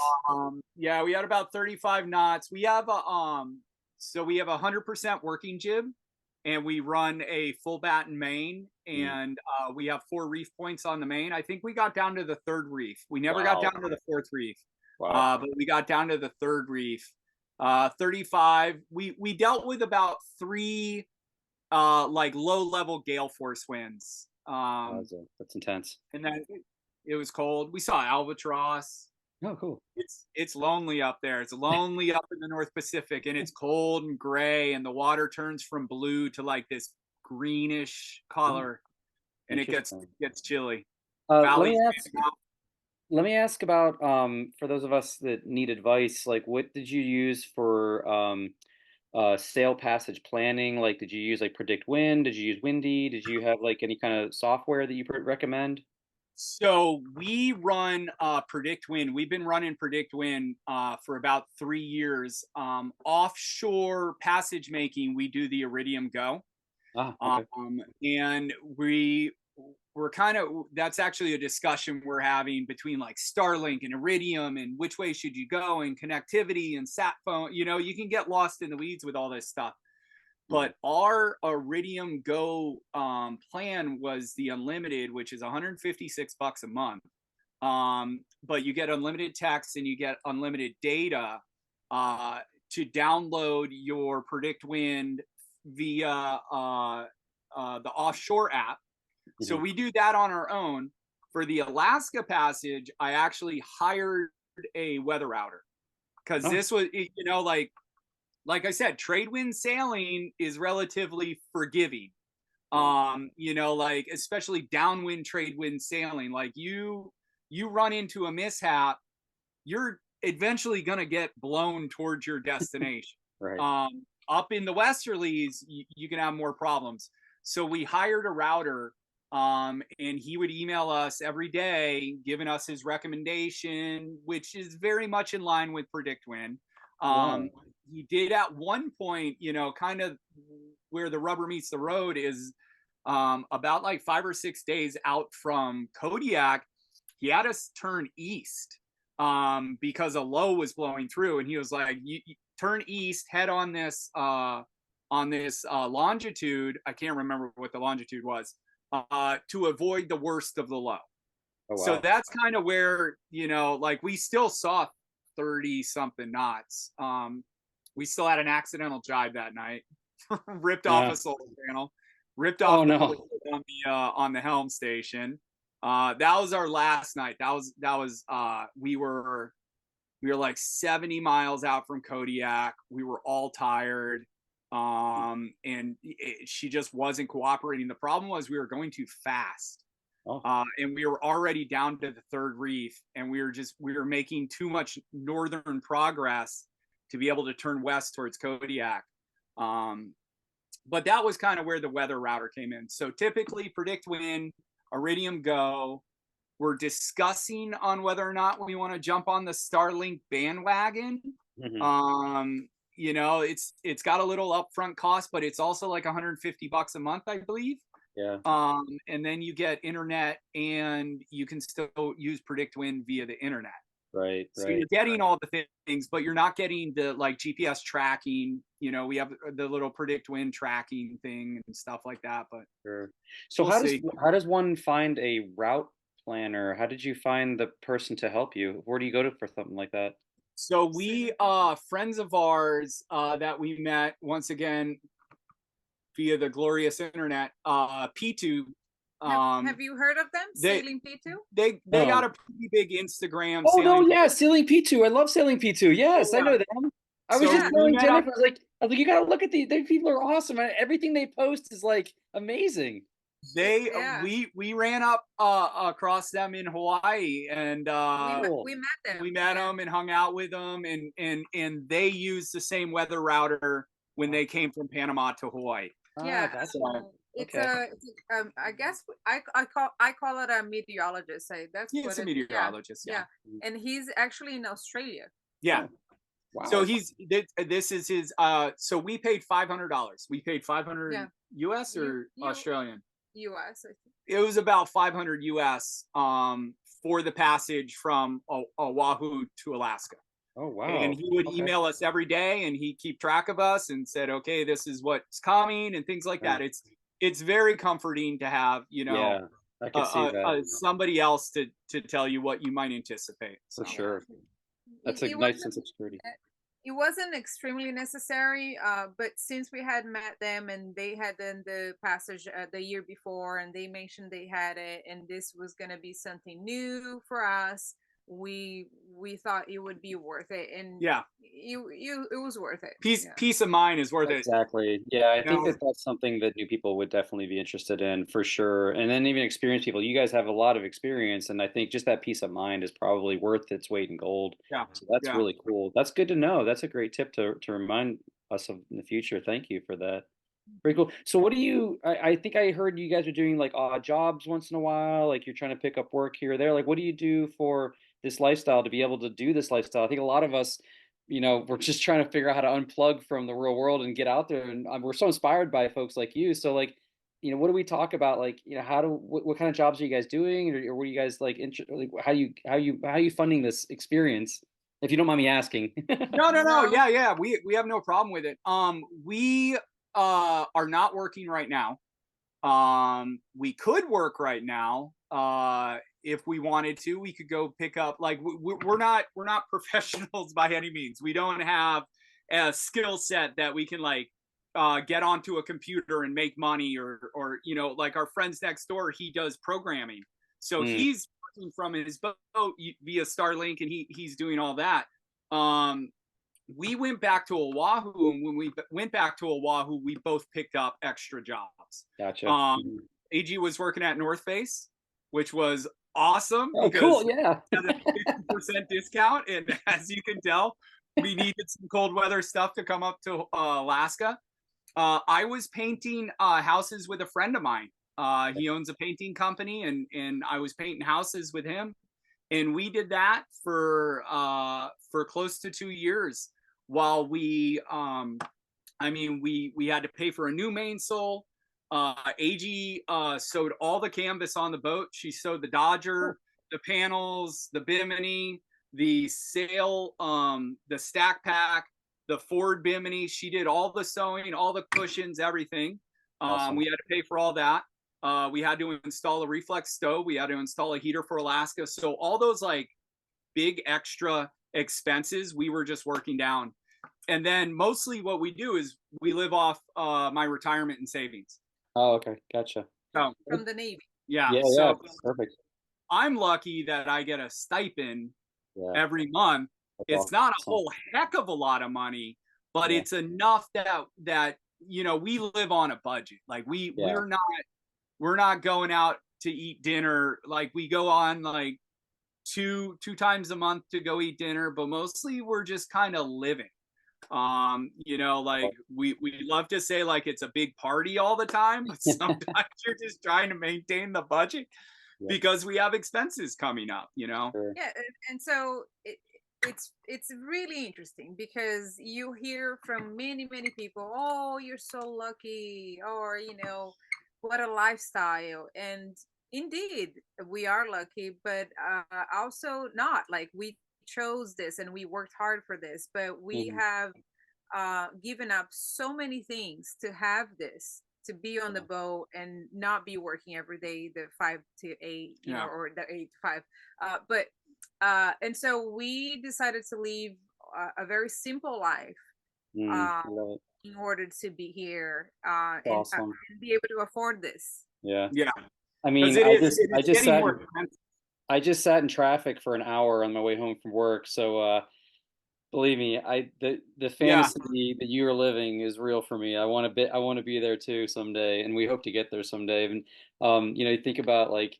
Yeah, we had about 35 knots. We have so we have 100% working jib, and we run a full batten main, and we have 4 reef points on the main. I think we got down to the 3rd reef. We never got down to the 4th reef. Wow. But we got down to the 3rd reef. 35. We dealt with about 3 like low level gale force winds. That's intense. And then it was cold. We saw albatross. Oh, cool. It's lonely up there. It's lonely up in the North Pacific, and it's cold and gray, and the water turns from blue to like this greenish color, and it gets chilly. Let me ask about for those of us that need advice, like what did you use for sail passage planning? Like, did you use like Predict Wind? Did you use Windy? Did you have like any kind of software that you recommend? So we run Predict Wind. We've been running Predict Wind for about 3 years. Offshore passage making, we do the Iridium Go. Okay. And we're kind of, that's actually a discussion we're having between like Starlink and Iridium, and which way should you go, and connectivity and sat phone. You know, you can get lost in the weeds with all this stuff. But our Iridium Go plan was the unlimited, which is $156 a month. But you get unlimited text and you get unlimited data to download your Predict Wind via the offshore app. So we do that on our own. For the Alaska passage, I actually hired a weather router, because this was, you know, like I said, trade wind sailing is relatively forgiving. You know, like especially downwind trade wind sailing, like you run into a mishap, you're eventually gonna get blown towards your destination. Right. Up in the westerlies, you can have more problems. So we hired a router, and he would email us every day, giving us his recommendation, which is very much in line with Predict Wind. He did at one point, you know, kind of where the rubber meets the road is about like 5 or 6 days out from Kodiak, he had us turn east because a low was blowing through, and he was like, you turn east, head on this longitude. I can't remember what the longitude was, to avoid the worst of the low. Oh, wow. So that's kind of where, you know, like we still saw 30 something knots. We still had an accidental jibe that night. Ripped off a solar panel, ripped off on the helm station. That was our last night. We were like 70 miles out from Kodiak. We were all tired. And she just wasn't cooperating. The problem was we were going too fast. And we were already down to the 3rd reef, and we were making too much northern progress to be able to turn west towards Kodiak. But that was kind of where the weather router came in. So typically Predict Wind, Iridium Go. We're discussing on whether or not we want to jump on the Starlink bandwagon. You know, it's got a little upfront cost, but it's also like $150 a month, I believe. Yeah. And then you get internet, and you can still use Predict Wind via the internet. Right. So you're getting all the things, but you're not getting the like GPS tracking. You know, we have the little Predict Wind tracking thing and stuff like that. But sure. So how does one find a route planner? How did you find the person to help you? Where do you go to for something like that? So we friends of ours that we met once again via the glorious internet, P2 Have you heard of them? they- Sailing P2? They got a pretty big Instagram. Oh no, Sailing. yeah, Sailing P2. I love Sailing P2. Yes, I Yeah. know them. I was So just Yeah. we telling met Jennifer, up. I was like, you gotta look at these people are awesome. Everything they post is like amazing. Yeah. We ran up across them in Hawaii, and We met them. we met them and hung out with them, and they used the same weather router when they came from Panama to Hawaii. Yeah, Gotcha. it's Okay. I guess I call it a meteorologist. That's Yeah, what it's a it, meteorologist. yeah, and he's actually in Australia. Yeah. Oh, wow. So this is his. So we paid $500. We paid 500 Yeah. US or You- Australian. U.S. I think. It was about 500 US for the passage from Oahu to Alaska. Oh wow. And he would Okay. email us every day, and he'd keep track of us and said, okay, this is what's coming and things like that. It's very comforting to have, Yeah, I can see that somebody else to tell you what you might anticipate. for So. sure. That's It a nice wasn't- sense of security. It wasn't extremely necessary, but since we had met them and they had done the passage the year before, and they mentioned they had it, and this was going to be something new for us, we thought it would be worth it, and Yeah, it was worth it. peace of mind is worth it. Exactly. Yeah, I think No. that's something that new people would definitely be interested in for sure. And then even experienced people, you guys have a lot of experience, and I think just that peace of mind is probably worth its weight in gold. Yeah. So that's Yeah. really cool. That's good to know. That's a great tip to remind us of in the future. Thank you for that. Pretty cool. So what do you, I think I heard you guys are doing like odd jobs once in a while, like you're trying to pick up work here or there. Like what do you do for this lifestyle to be able to do this lifestyle? I think a lot of us, we're just trying to figure out how to unplug from the real world and get out there. And we're so inspired by folks like you. So like, what do we talk about? Like, what kind of jobs are you guys doing? Or what are you guys like, like how you funding this experience? If you don't mind me asking. No. No. Yeah. We have no problem with it. We are not working right now. We could work right now. If we wanted to, we could go pick up, like we're not professionals by any means. We don't have a skill set that we can like get onto a computer and make money, or like our friends next door, he does programming, so he's working from his boat via Starlink, and he's doing all that. We went back to Oahu, and when we went back to Oahu, we both picked up extra jobs. Gotcha. AG was working at North Face, which was awesome. Oh, cool. Yeah. Had a 50% discount. And as you can tell, we needed some cold weather stuff to come up to Alaska. I was painting houses with a friend of mine. He owns a painting company, and I was painting houses with him. And we did that for close to 2 years while we had to pay for a new mainsail. AG sewed all the canvas on the boat. She sewed the Dodger, the panels, the bimini, the sail, the stack pack, the forward bimini. She did all the sewing, all the cushions, everything. Awesome. We had to pay for all that. We had to install a reflex stove. We had to install a heater for Alaska. So all those like big extra expenses, we were just working down. And then mostly what we do is we live off my retirement and savings. Oh, okay. Gotcha. So, From the Navy. yeah. Yeah, So yeah. Perfect. I'm lucky that I get a stipend Yeah. every month. That's It's not a awesome. whole heck of a lot of money, but Yeah. it's enough that we live on a budget. Like we're not going out to eat dinner. Like we go on like two times a month to go eat dinner, but mostly we're just kind of living. Like we love to say like it's a big party all the time, but sometimes you're just trying to maintain the budget because we have expenses coming up, Sure. Yeah, and so it's really interesting because you hear from many people, oh, you're so lucky, or what a lifestyle. And indeed we are lucky, but also not. Like, we chose this and we worked hard for this, but we have given up so many things to have this, to be on the boat and not be working every day, the 5 to 8, or the 8 to 5. And so we decided to leave a very simple life in order to be here and Awesome. be able to afford this. Yeah. Yeah. I Because mean, it is I just getting sat more in, expensive. I just sat in traffic for an hour on my way home from work. So believe me, the Yeah. fantasy that you are living is real for me. I want to be there too someday, and we hope to get there someday. And you know, you think about like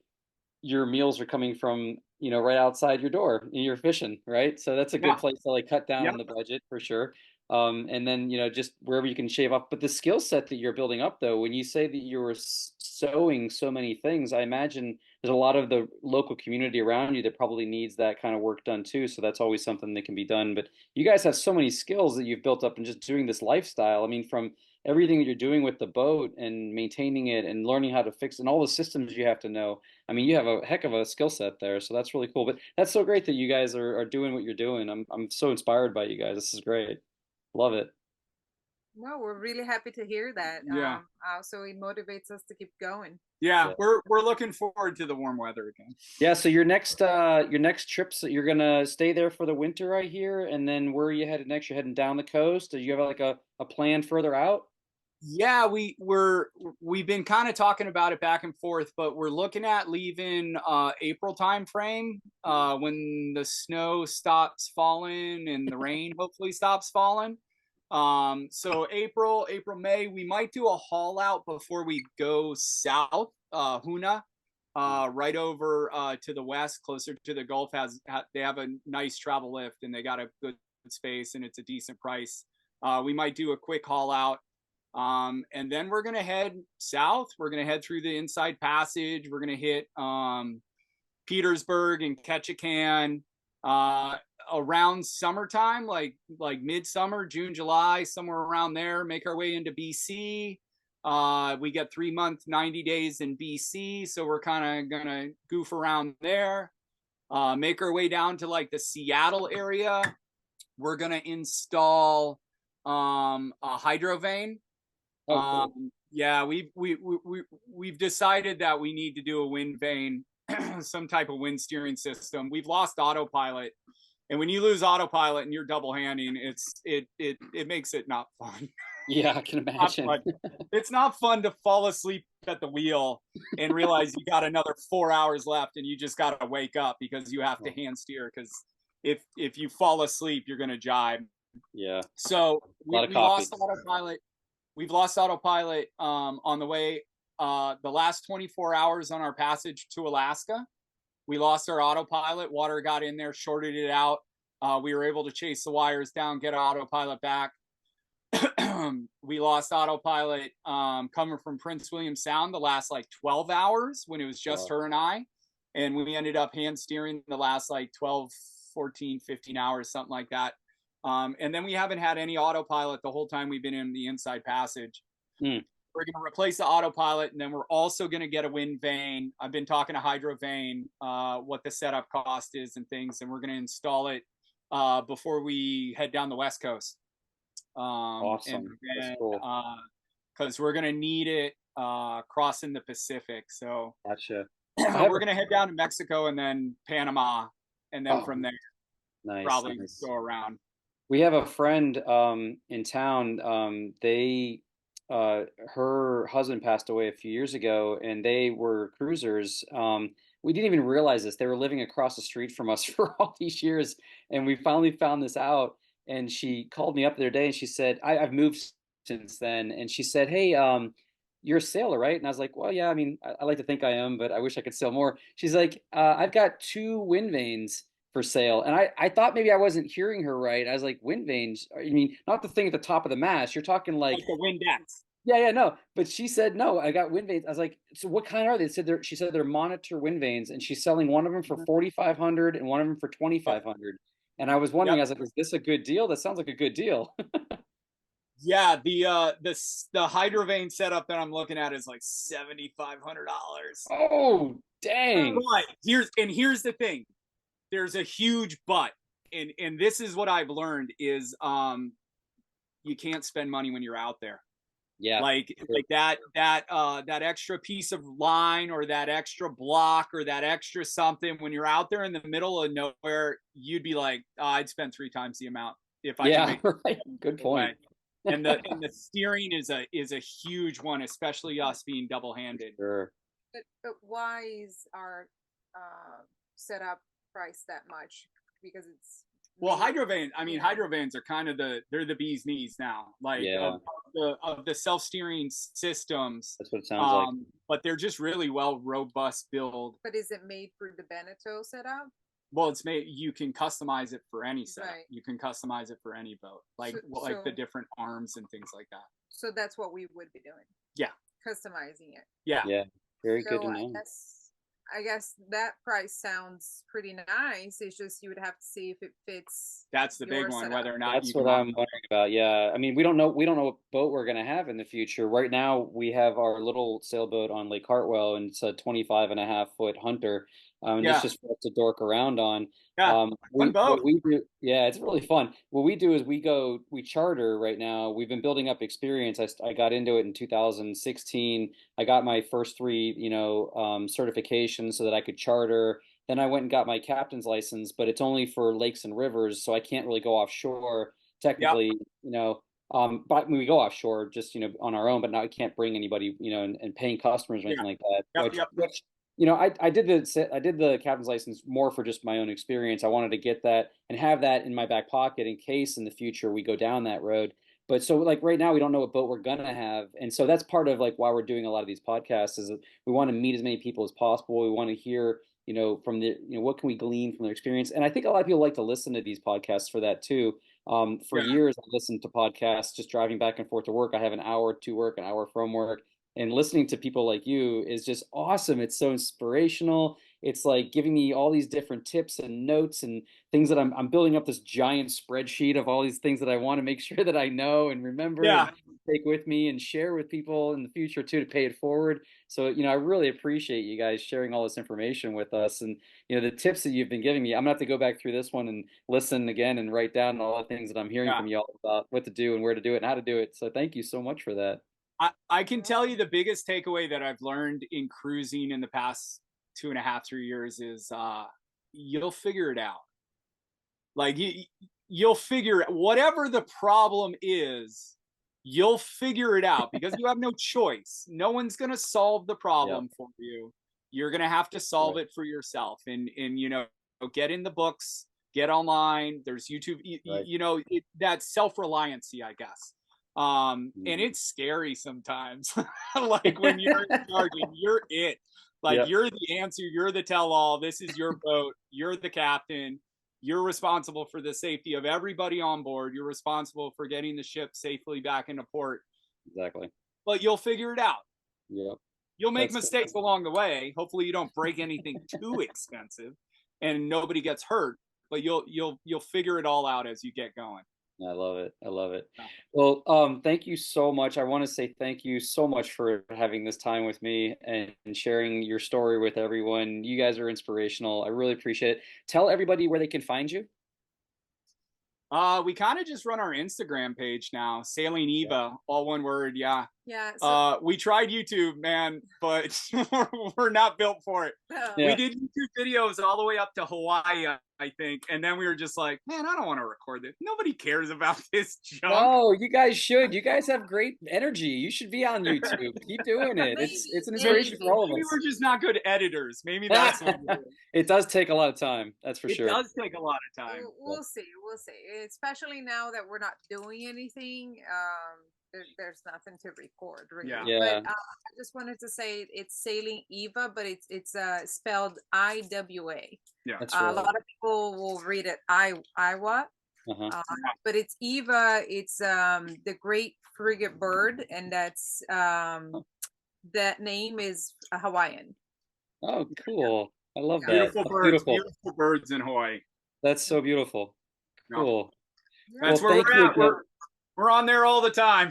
your meals are coming from, you know, right outside your door and you're fishing, right? So that's a good Yeah. place to like cut down Yep. on the budget for sure. And then, you know, just wherever you can shave off. But the skill set that you're building up, though, when you say that you were sewing so many things, I imagine there's a lot of the local community around you that probably needs that kind of work done too. So that's always something that can be done. But you guys have so many skills that you've built up in just doing this lifestyle. I mean, from everything that you're doing with the boat and maintaining it and learning how to fix and all the systems you have to know. I mean, you have a heck of a skill set there, so that's really cool. But that's so great that you guys are doing what you're doing. I'm so inspired by you guys. This is great. Love it. No, we're really happy to hear that. Yeah. So it motivates us to keep going. Yeah. Yeah. We're looking forward to the warm weather again. Yeah, so your next trips, you're gonna stay there for the winter right here, and then where are you headed next? You're heading down the coast. Do you have like a plan further out? Yeah, we've been kind of talking about it back and forth, but we're looking at leaving April time frame, when the snow stops falling and the rain hopefully stops falling. So May, we might do a haul out before we go south. Huna, right over to the west, closer to the Gulf, they have a nice travel lift and they got a good space and it's a decent price. We might do a quick haul out. And then we're gonna head south. We're gonna head through the Inside Passage. We're gonna hit Petersburg and Ketchikan around summertime, like midsummer, June, July, somewhere around there. Make our way into BC. We get 3 months, 90 days in BC, so we're kind of gonna goof around there. Make our way down to like the Seattle area. We're gonna install a hydro vane. Oh, cool. Yeah, we've decided that we need to do a wind vane, some type of wind steering system. We've lost autopilot, and when you lose autopilot and you're double handing, it makes it not fun. Yeah, I can imagine. It's not fun to fall asleep at the wheel and realize you got another 4 hours left, and you just got to wake up because you have to hand steer. Because if you fall asleep, you're gonna jibe. Yeah. So A lot of we coffee. lost autopilot. We've lost autopilot on the way. The last 24 hours on our passage to Alaska, we lost our autopilot. Water got in there, shorted it out. We were able to chase the wires down, get our autopilot back. We lost autopilot coming from Prince William Sound the last like 12 hours when it was just her and I. And we ended up hand steering the last like 12, 14, 15 hours, something like that. And then we haven't had any autopilot the whole time we've been in the Inside Passage. We're going to replace the autopilot, and then we're also going to get a wind vane. I've been talking to Hydro Vane, what the setup cost is and things, and we're going to install it before we head down the West Coast. Awesome. That's cool. Because we're going to need it crossing the Pacific. So Gotcha. we're going to head down to Mexico and then Panama, and then from there, probably go around. We have a friend in town. Her husband passed away a few years ago, and they were cruisers. We didn't even realize this. They were living across the street from us for all these years, and we finally found this out. And she called me up the other day, and she said, "I've moved since then." And she said, "Hey, you're a sailor, right?" And I was like, "Well, yeah. I mean, I like to think I am, but I wish I could sail more." She's like, "I've got 2 wind vanes for sale." And I thought maybe I wasn't hearing her right. I was like, wind vanes? I mean, not the thing at the top of the mast. You're talking like the wind decks. Yeah, no. But she said, no, I got wind vanes. I was like, so what kind are they? She said they're monitor wind vanes, and she's selling one of them for 4,500 and one of them for 2,500. And I was wondering, I was like, is this a good deal? That sounds like a good deal. Yeah, the hydro vane setup that I'm looking at is like $7,500. Oh, dang. But here's the thing. There's a huge but, and this is what I've learned is you can't spend money when you're out there. Yeah. Like that extra piece of line or that extra block or that extra something when you're out there in the middle of nowhere, you'd be like, I'd spend 3 times the amount if I could make right. Good point. And the steering is a huge one, especially us being double-handed. Sure. But why is our setup price that much? Because it's Well, made- hydrovans. I mean, yeah. hydrovans are kind of they're the bee's knees now. Like Yeah. of the self-steering systems. That's what it sounds like. But they're just really well robust build. But is it made for the Beneteau setup? Well, it's made. You can customize it for any setup. Right. You can customize it for any boat, like So the different arms and things like that. So that's what we would be doing. Yeah. Customizing it. Yeah. Yeah. Very good to So know. I guess that price sounds pretty nice. It's just you would have to see if it fits. That's the your big one. setup. Whether or not That's you what can I'm wondering about. Yeah. I mean, we don't know what boat we're going to have in the future. Right now, we have our little sailboat on Lake Hartwell, and it's a 25.5-foot Hunter. Yeah. It's just for us to dork around on. Yeah. Fun boat. What we do, yeah, it's really fun. What we do is we charter right now. We've been building up experience. I got into it in 2016. I got my first three, certifications so that I could charter. Then I went and got my captain's license, but it's only for lakes and rivers, so I can't really go offshore technically, but we go offshore just, on our own, but now I can't bring anybody, and paying customers or anything like that. Which, I did the captain's license more for just my own experience. I wanted to get that and have that in my back pocket in case in the future we go down that road. But so like right now we don't know what boat we're gonna have, and so that's part of like why we're doing a lot of these podcasts is that we want to meet as many people as possible. We want to hear from what can we glean from their experience, and I think a lot of people like to listen to these podcasts for that too. For years I listened to podcasts just driving back and forth to work. I have an hour to work, an hour from work, and listening to people like you is just awesome. It's so inspirational. It's like giving me all these different tips and notes and things that I'm building up this giant spreadsheet of all these things that I want to make sure that I know and remember and take with me and share with people in the future too, to pay it forward. So, I really appreciate you guys sharing all this information with us, and, the tips that you've been giving me. I'm gonna have to go back through this one and listen again and write down all the things that I'm hearing from you all about what to do and where to do it and how to do it. So thank you so much for that. I can tell you the biggest takeaway that I've learned in cruising in the past 2.5, 3 years is you'll figure it out. Like you'll figure whatever the problem is, you'll figure it out because you have no choice. No one's going to solve the problem for you. You're going to have to solve it for yourself, and get in the books, get online. There's YouTube, that self-reliancy, I guess. And it's scary sometimes. Like when you're in charge and you're it. Like you're the answer, you're the tell-all. This is your boat. You're the captain. You're responsible for the safety of everybody on board. You're responsible for getting the ship safely back into port. Exactly. But you'll figure it out. Yeah. You'll make mistakes along the way. Hopefully you don't break anything too expensive and nobody gets hurt, but you'll figure it all out as you get going. I love it. I love it. Well, thank you so much. I want to say thank you so much for having this time with me and sharing your story with everyone. You guys are inspirational. I really appreciate it. Tell everybody where they can find you. We kind of just run our Instagram page now, Sailing Eva, all one word. Yeah. Yeah. So we tried YouTube, man, but we're not built for it. We did YouTube videos all the way up to Hawaii, I think. And then we were just like, man, I don't want to record this. Nobody cares about this junk. No, you guys should. You guys have great energy. You should be on YouTube. Keep doing it. It's an inspiration for all of us. Maybe we're just not good editors. Maybe that's what it is. It does take a lot of time. That's for sure. It does take a lot of time. We'll see. We'll see. Especially now that we're not doing anything. There's nothing to record, really. Yeah. But I just wanted to say it's Sailing Eva, but it's spelled IWA. Yeah, that's right. A lot of people will read it Iowa, but it's Eva. It's the great frigate bird, and that's that name is Hawaiian. Oh, cool! I love that. Beautiful birds. Beautiful birds in Hawaii. That's so beautiful. Cool. That's where we're at. We're on there all the time.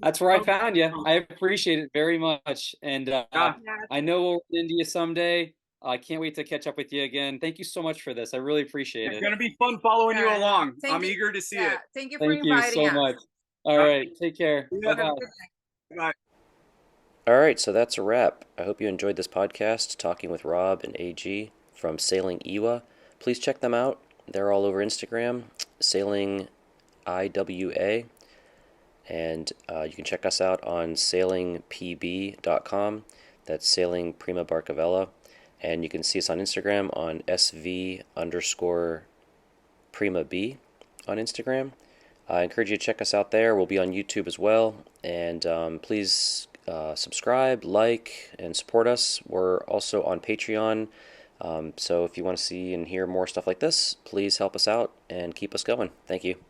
That's where I found you. I appreciate it very much. And I know we'll be in India someday. I can't wait to catch up with you again. Thank you so much for this. I really appreciate it. It's going to be fun following you along. I'm eager to see it. Thank you for inviting us. So much. All right. Take care. Bye-bye. Bye. All right, so that's a wrap. I hope you enjoyed this podcast, talking with Rob and AG from Sailing Iwa. Please check them out. They're all over Instagram, Sailing IWA, and you can check us out on sailingpb.com. That's Sailing Prima BarcaVela. And you can see us on Instagram on SV_PrimaB on Instagram. I encourage you to check us out there. We'll be on YouTube as well. And please subscribe, like, and support us. We're also on Patreon. So if you want to see and hear more stuff like this, please help us out and keep us going. Thank you.